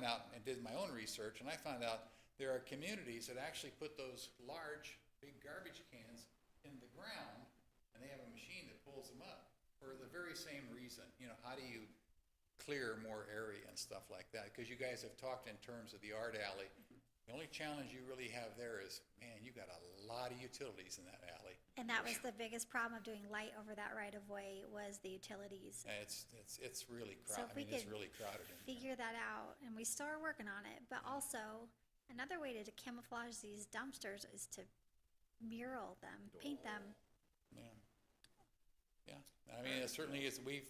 out and did my own research, and I found out there are communities that actually put those large, big garbage cans in the ground, and they have a machine that pulls them up for the very same reason. How do you clear more area and stuff like that? Because you guys have talked in terms of the art alley. The only challenge you really have there is, man, you got a lot of utilities in that alley. And that was the biggest problem of doing light over that right of way was the utilities. And it's really So crowded. if we It's could really crowded in there. figure that out, and we still are working on it, but also, Another way to camouflage these dumpsters is to mural them, paint them. Yeah. Yeah, I mean, it certainly is, we've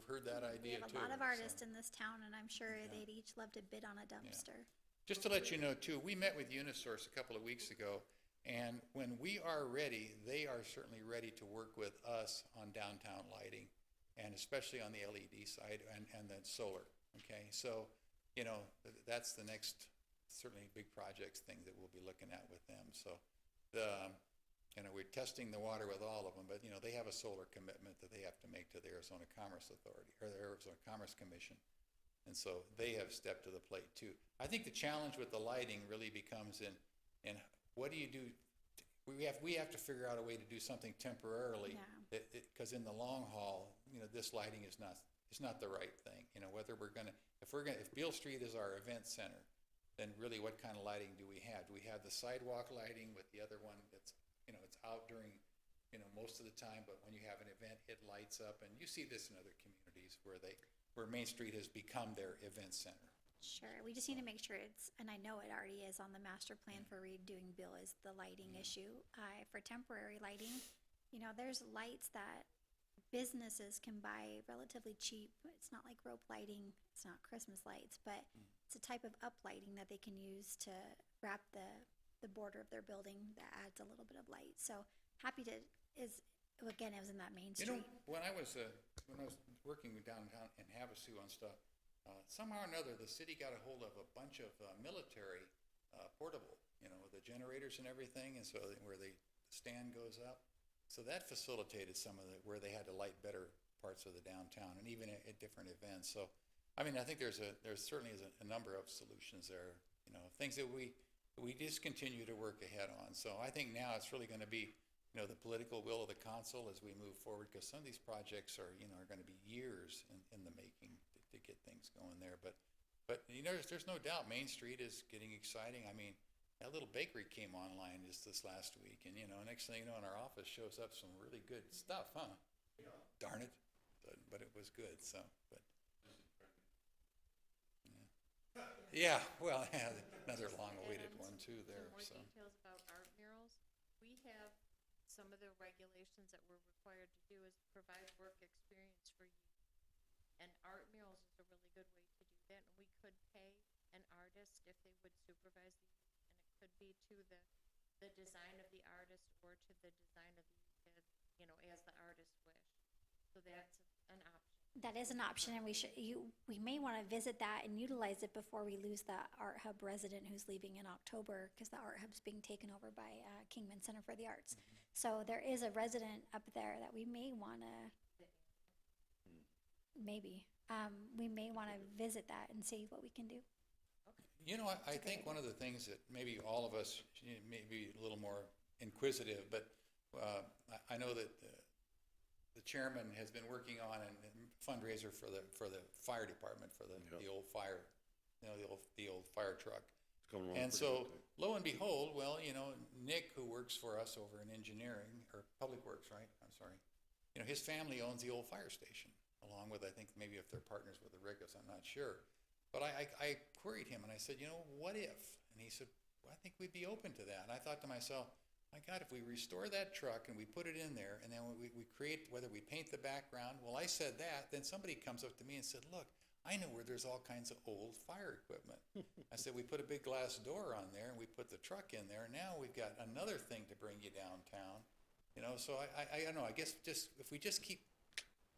heard that We idea have too. a lot of so. artists in this town, and I'm sure they'd each love to bid on a dumpster. Just to let you know too, we met with Unisource a couple of weeks ago, and when we are ready, they are certainly ready to work with us on downtown lighting, and especially on the LED side and then solar, okay? So, you know, that's the next, certainly big projects thing that we'll be looking at with them. So, we're testing the water with all of them, but, you know, they have a solar commitment that they have to make to the Arizona Commerce Authority, or the Arizona Commerce Commission. And so they have stepped to the plate too. I think the challenge with the lighting really becomes in what do you do? We have to figure out a way to do something temporarily. Yeah. Because in the long haul, you know, this lighting is not the right thing. You know, whether if Beale Street is our event center, then really what kind of lighting do we have? Do we have the sidewalk lighting with the other one that's, you know, it's out during, you know, most of the time, but when you have an event, it lights up. And you see this in other communities where Main Street has become their event center. Sure, we just need to make sure and I know it already is on the master plan for redoing Bill, is the lighting issue. For temporary lighting, you know, there's lights that businesses can buy relatively cheap. It's not like rope lighting, it's not Christmas lights, but it's a type of up lighting that they can use to wrap the border of their building that adds a little bit of light. So happy to, again, it was in that Main You Street. know, when I was working downtown in Havasu on stuff, somehow or another, the city got a hold of a bunch of military portable, you know, the generators and everything, and so where the stand goes up. So that facilitated some of where they had to light better parts of the downtown, and even at different events. So, I mean, I think there certainly is a number of solutions there, you know, things that we just continue to work ahead on. So I think now it's really going to be, you know, the political will of the council as we move forward, because some of these projects are going to be years in the making to get things going there. But you know, there's no doubt Main Street is getting exciting. I mean, that little bakery came online just this last week, and, you know, next thing you know, in our office shows up some really good stuff, huh? Yeah. Darn it. But it was good, so, but. Yeah, well, another long-awaited one too there, so. Some more details about art murals. We have some of the regulations that we're required to do is provide work experience for you. And art murals is a really good way to do that. And we could pay an artist if they would supervise these. And it could be to the design of the artist or to the design of the, you know, as the artist wish. So that's an option. That is an option, and we may want to visit that and utilize it before we lose that Art Hub resident who's leaving in October, because the Art Hub's being taken over by Kingman Center for the Arts. So there is a resident up there that we may want to, we may want to visit that and see what we can do. You know, I think one of the things that maybe all of us, may be a little more inquisitive, but I know that the chairman has been working on a fundraiser for the fire department, for the old fire, you know, the old fire truck. It's coming along And pretty so, good, lo and behold, well, you know, Nick, who works for us over in engineering, or Public Works, right? I'm sorry. You know, his family owns the old fire station, along with, I think, maybe if they're partners with the Rickos, I'm not sure. But I queried him, and I said, you know, what if? And he said, well, I think we'd be open to that. And I thought to myself, my God, if we restore that truck and we put it in there, and then we create, whether we paint the background, well, I said that, then somebody comes up to me and said, look, I know where there's all kinds of old fire equipment. I said, we put a big glass door on there, and we put the truck in there. Now we've got another thing to bring you downtown. You know, so I don't know, I guess just, if we just keep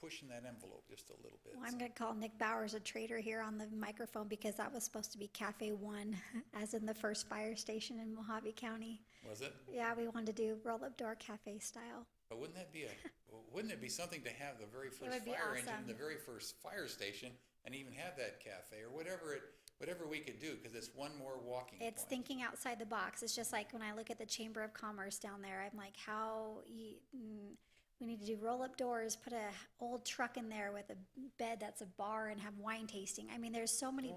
pushing that envelope just a little bit. Well, I'm going to call Nick Bowers a traitor here on the microphone, because that was supposed to be Cafe One, as in the first fire station in Mojave County. Was it? Yeah, we wanted to do roll-up door cafe style. But wouldn't it be something to have the very first would be fire engine, awesome. the very first fire station, and even have that cafe, or whatever we could do, because it's one more walking point. It's thinking outside the box. It's just like when I look at the Chamber of Commerce down there, I'm like, we need to do roll-up doors, put a old truck in there with a bed that's a bar, and have wine tasting. I mean, there's so many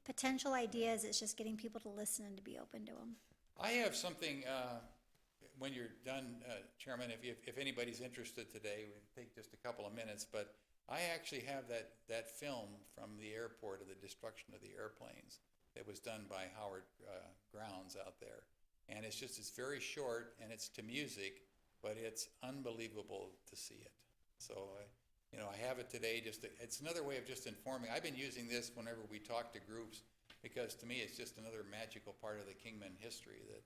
potential ideas. It's just getting people to listen and to be open to them. I have something, when you're done, Chairman, if anybody's interested today, we'll take just a couple of minutes, but I actually have that film from the airport of the destruction of the airplanes that was done by Howard Grounds out there. And it's very short, and it's to music, but it's unbelievable to see it. So, I have it today, it's another way of just informing. I've been using this whenever we talk to groups, because to me, it's just another magical part of the Kingman history that,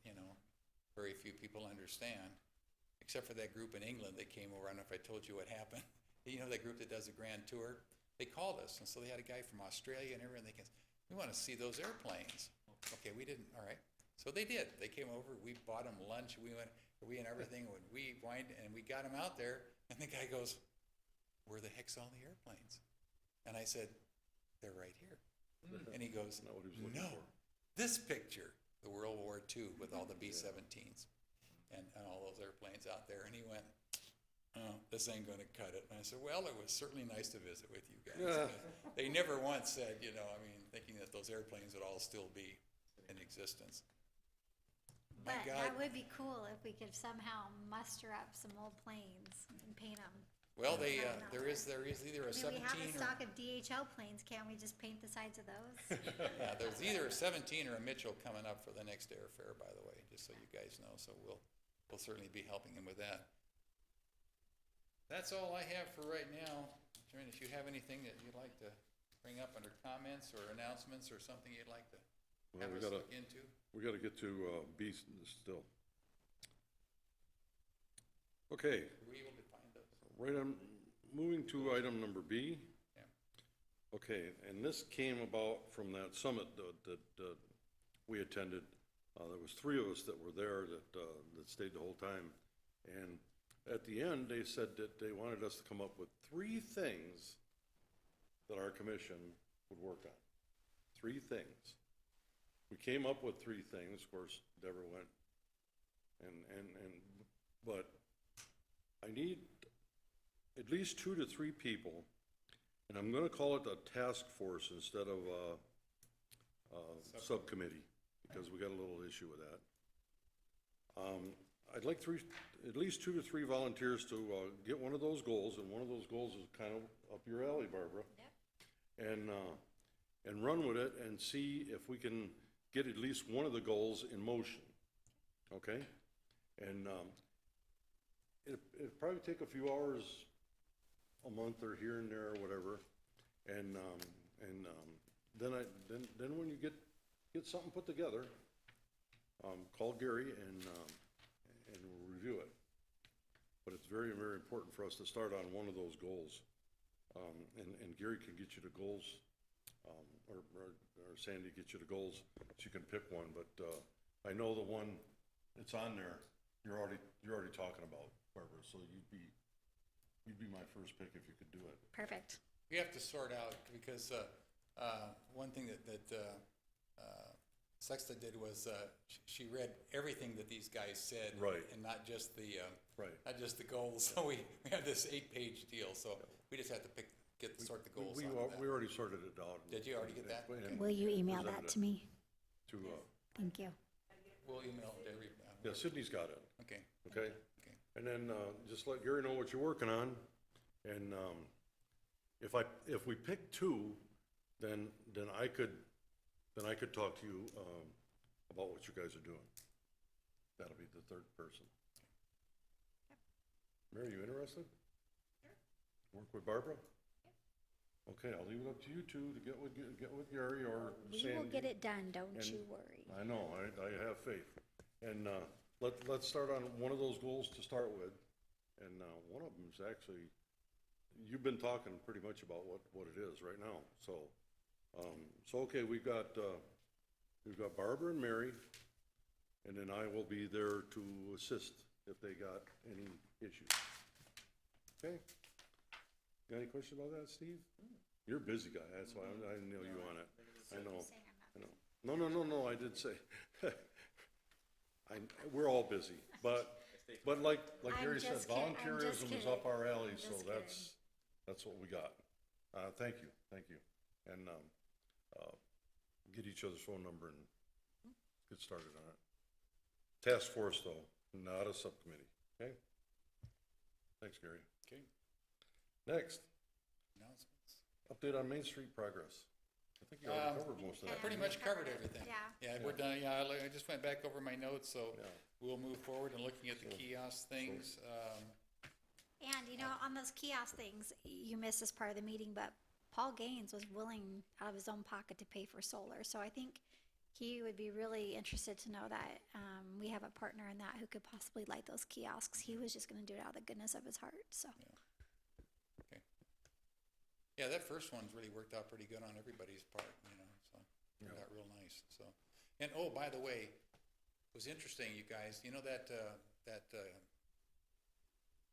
very few people understand, except for that group in England that came over. I don't know if I told you what happened. That group that does the grand tour? They called us, and so they had a guy from Australia and everything. They can, we want to see those airplanes. Okay, we didn't, all right. So they did. They came over, we bought them lunch, we and everything, we wined, and we got them out there, and the guy goes, where the heck's all the airplanes? And I said, they're right here. And he goes, Not what he was looking no, for. this picture, the World War II with all the B-17s and all those airplanes out there. And he went, oh, this ain't going to cut it. And I said, well, it was certainly nice to visit with you guys. They never once said, thinking that those airplanes would all still be in existence. My But God. that would be cool if we could somehow muster up some old planes and paint them. Well, there is either a I mean, we have 17 a or, stock of DHL planes, can't we just paint the sides of those? yeah, there's either a 17 or a Mitchell coming up for the next airfare, by the way, just so you guys know. So we'll certainly be helping him with that. That's all I have for right now. Jaren, if you have anything that you'd like to bring up under comments or announcements or something you'd like to Well, have we us gotta, look into? we gotta get to, B still. Okay, Were we able to find those? right on, moving to item number B. Yeah. Okay, and this came about from that summit that we attended. There was 3 of us that were there that stayed the whole time. And at the end, they said that they wanted us to come up with 3 things that our commission would work on. 3 things. We came up with 3 things. Of course, Deborah went but I need at least 2 to 3 people, and I'm gonna call it a task force instead of a subcommittee, because we got a little issue with that. I'd like at least 2 to 3 volunteers to get one of those goals, and one of those goals is kind of up your alley, Barbara. Yep. And run with it and see if we can get at least one of the goals in motion, okay? And it'd probably take a few hours, a month or here and there or whatever, and then when you get something put together, call Gary and we'll review it. But it's very, very important for us to start on one of those goals, and Gary can get you the goals, or Sandy get you the goals, so you can pick one. But I know the one that's on there, you're already talking about, Barbara. So you'd be my first pick if you could do it. Perfect. We have to sort out, because one thing that Sexta did was she read everything that these guys said, Right. and not just the Right. not just the goals. So we have this 8-page deal. So we just have to sort the goals We out of that. already sorted it out. Did you already get that? And Will you email presented that it to me? To, Thank you. We'll email it to every. yeah, Sydney's got it, Okay. okay? Okay. And then just let Gary know what you're working on, and if we pick 2, then I could talk to you about what you guys are doing. That'll be the 3rd person. Mary, you interested? Sure. Work with Barbara? Okay, I'll leave it up to you 2 to get with Gary or Sandy. We will get it done, don't And- you worry. I know, I have faith. And let's start on one of those goals to start with. And one of them is actually, you've been talking pretty much about what it is right now. So, okay, we've got Barbara and Mary, and then I will be there to assist if they got any issues. Okay? Got any questions about that, Steve? You're a busy guy, that's why I didn't nail you on it. I know. No, I did say. We're all busy, but like I'm Gary said, just kidding. I'm just volunteerism is up kidding. our alley, I'm so just that's what we got. Thank you. And get each other's phone number and get started on it. Task force though, not a subcommittee, okay? Thanks, Gary. Okay. Next, Announcements. update on Main Street progress. I think you already covered most of I that. pretty much covered everything. Yeah. Yeah, we're done, yeah, I just went back over my notes, so Yeah. we'll move forward and looking at the kiosk things. And, you know, on those kiosk things, you missed this part of the meeting, but Paul Gaines was willing out of his own pocket to pay for solar. So I think he would be really interested to know that we have a partner in that who could possibly light those kiosks. He was just going to do it out of the goodness of his heart, so. Okay. Yeah, that first one's really worked out pretty good on everybody's part, you know, so turned out real nice, so. And, oh, by the way, it was interesting, you guys, you know that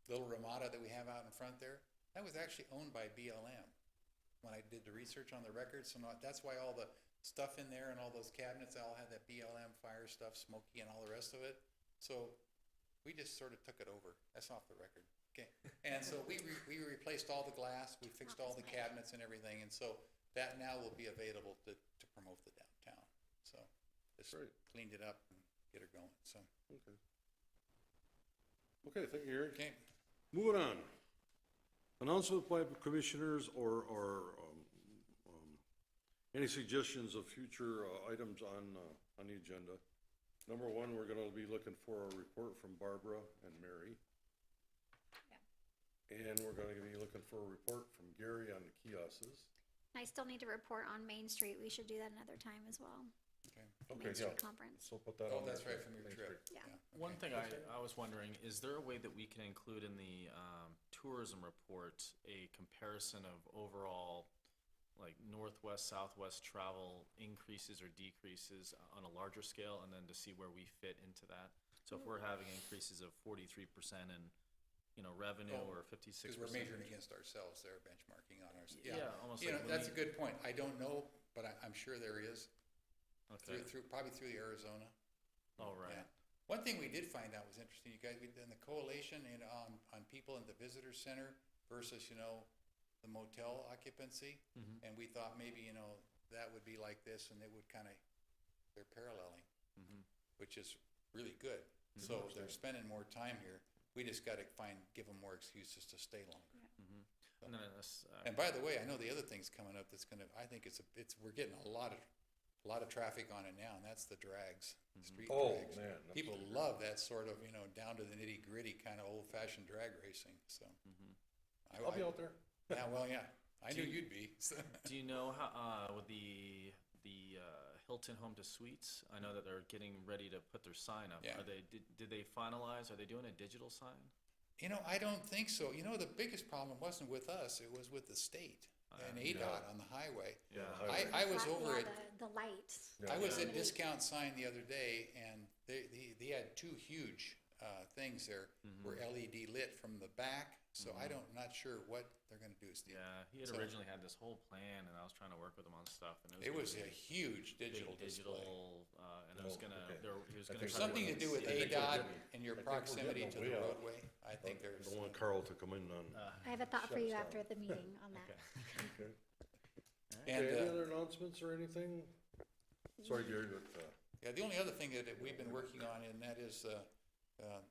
little Ramada that we have out in front there? That was actually owned by BLM when I did the research on the records. So that's why all the stuff in there and all those cabinets all had that BLM fire stuff, smoky and all the rest of it. So we just sort of took it over. That's off the record. Okay. And so we replaced all the glass, we fixed all the cabinets and everything. And so that now will be available to promote the downtown. So just Great. cleaned it up and get her going. So, Okay. Okay, thank you, Eric. okay. Moving on. Announcement by commissioners or any suggestions of future items on the agenda. Number one, we're gonna be looking for a report from Barbara and Mary. And we're gonna be looking for a report from Gary on the kiosks. I still need to report on Main Street. We should do that another time as well. Okay. Okay, Main Street yeah. Conference. So put that Oh, on. that's there. right, from your Main trip. Street. Yeah. One Okay. thing I was wondering, is there a way that we can include in the tourism report a comparison of overall, like northwest, southwest travel increases or decreases on a larger scale, and then to see where we fit into that? So if we're having increases of 43% in, you know, revenue Oh, or 56%. Because we're measuring against ourselves there, benchmarking on ours. Yeah, almost You like know, when that's a we- good point. I don't know, but I'm sure there is, Okay, probably through the Arizona. all right. Yeah. One thing we did find out was interesting, you guys, we did the coalition on people in the visitor center versus, you know, the motel occupancy. Mhm. And we thought maybe, you know, that would be like this and it would kind of, they're paralleling, Mhm. which is really good. So they're spending more time here. We just got to give them more excuses to stay longer. And then this, And by the way, I know the other thing's coming up that's gonna, I think we're getting a lot of traffic on it now, and that's the drags, street Oh, drags. man, that's People for sure. love that sort of, you know, down to the nitty gritty kind of old fashioned drag racing, so. I'll be out there. Yeah, well, yeah, I knew you'd be, so. do you know how, with the Hilton Home to Suites, I know that they're getting ready to put their sign up. Yeah. Did they finalize, are they doing a digital sign? You know, I don't think so. You know, the biggest problem wasn't with us, it was with the state and ADOT on the highway. Yeah. I was Yeah, over at, the lights. I was at Discount Sign the other day, and they had two huge things there, were LED lit from the back, so not sure what they're gonna do, Steve. Yeah, he had So- originally had this whole plan, and I was trying to work with him on stuff, and It was gonna a be huge big digital display. digital, and it was Oh, gonna, okay. he was gonna. think There's try to something work to do with I think we're ADOT getting- and your I think we're proximity getting to the way out. roadway. I think I there's, don't want Carl to come in on. I have a thought for you Shuts after the meeting on that. Okay. and, Okay, any other announcements or anything? Sorry, Gary, but, yeah, the only other thing that we've been working on, and that is,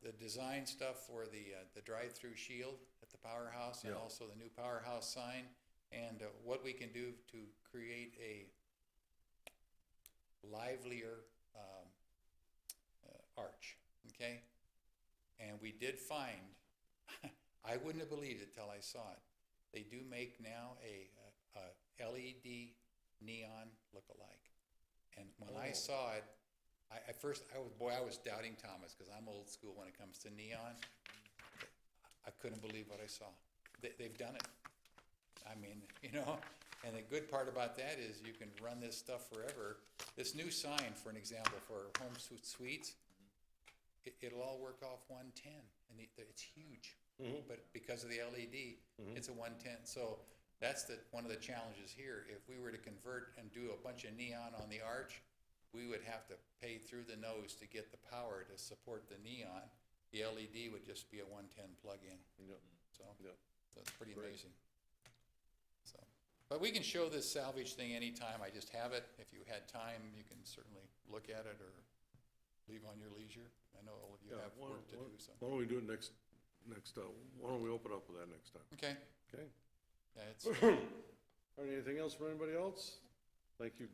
the design stuff for the drive-through shield at the powerhouse and Yeah. also the new powerhouse sign, and what we can do to create a livelier arch, okay? And we did find, I wouldn't have believed it till I saw it. They do make now a LED neon look-alike. And when I saw it, at first, I was doubting Thomas, because I'm old school when it comes to neon. I couldn't believe what I saw. They've done it. I mean, you know, and the good part about that is you can run this stuff forever. This new sign, for an example, for Home Suites, it'll all work off 110, and it's huge. But because of the LED, it's a 110. So that's one of the challenges here. If we were to convert and do a bunch of neon on the arch, we would have to pay through the nose to get the power to support the neon. The LED would just be a 110 plug-in. yeah, So yeah. that's pretty Great. amazing. So, but we can show this salvage thing anytime. I just have it. If you had time, you can certainly look at it or leave on your leisure. I know all of you Yeah, have work to do, so. Why don't we do it next, why don't we open up with that next time? Okay, Okay? yeah, it's, All right, anything else from anybody else? Thank you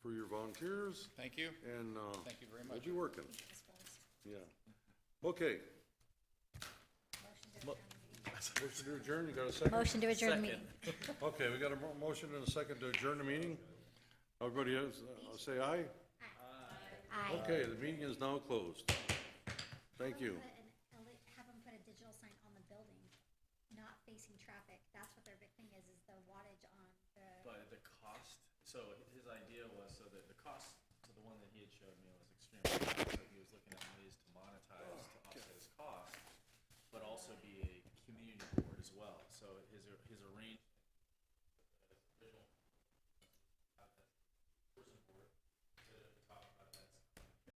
for your volunteers, Thank you. and, Thank you very we'll much. be working, yeah. Okay. Motion to adjourn, you got a second? Motion to adjourn meeting. Okay, we got a motion and a second to adjourn the meeting. Everybody has, say aye? Aye. Okay, the meeting is now closed. Thank you. Have them put a digital sign on the building, not facing traffic. That's what their big thing is the wattage on the. But the cost, so his idea was, so that the cost to the one that he had showed me was extremely high, so he was looking at ways to monetize, to offset his cost, but also be a community board as well. So his arrangement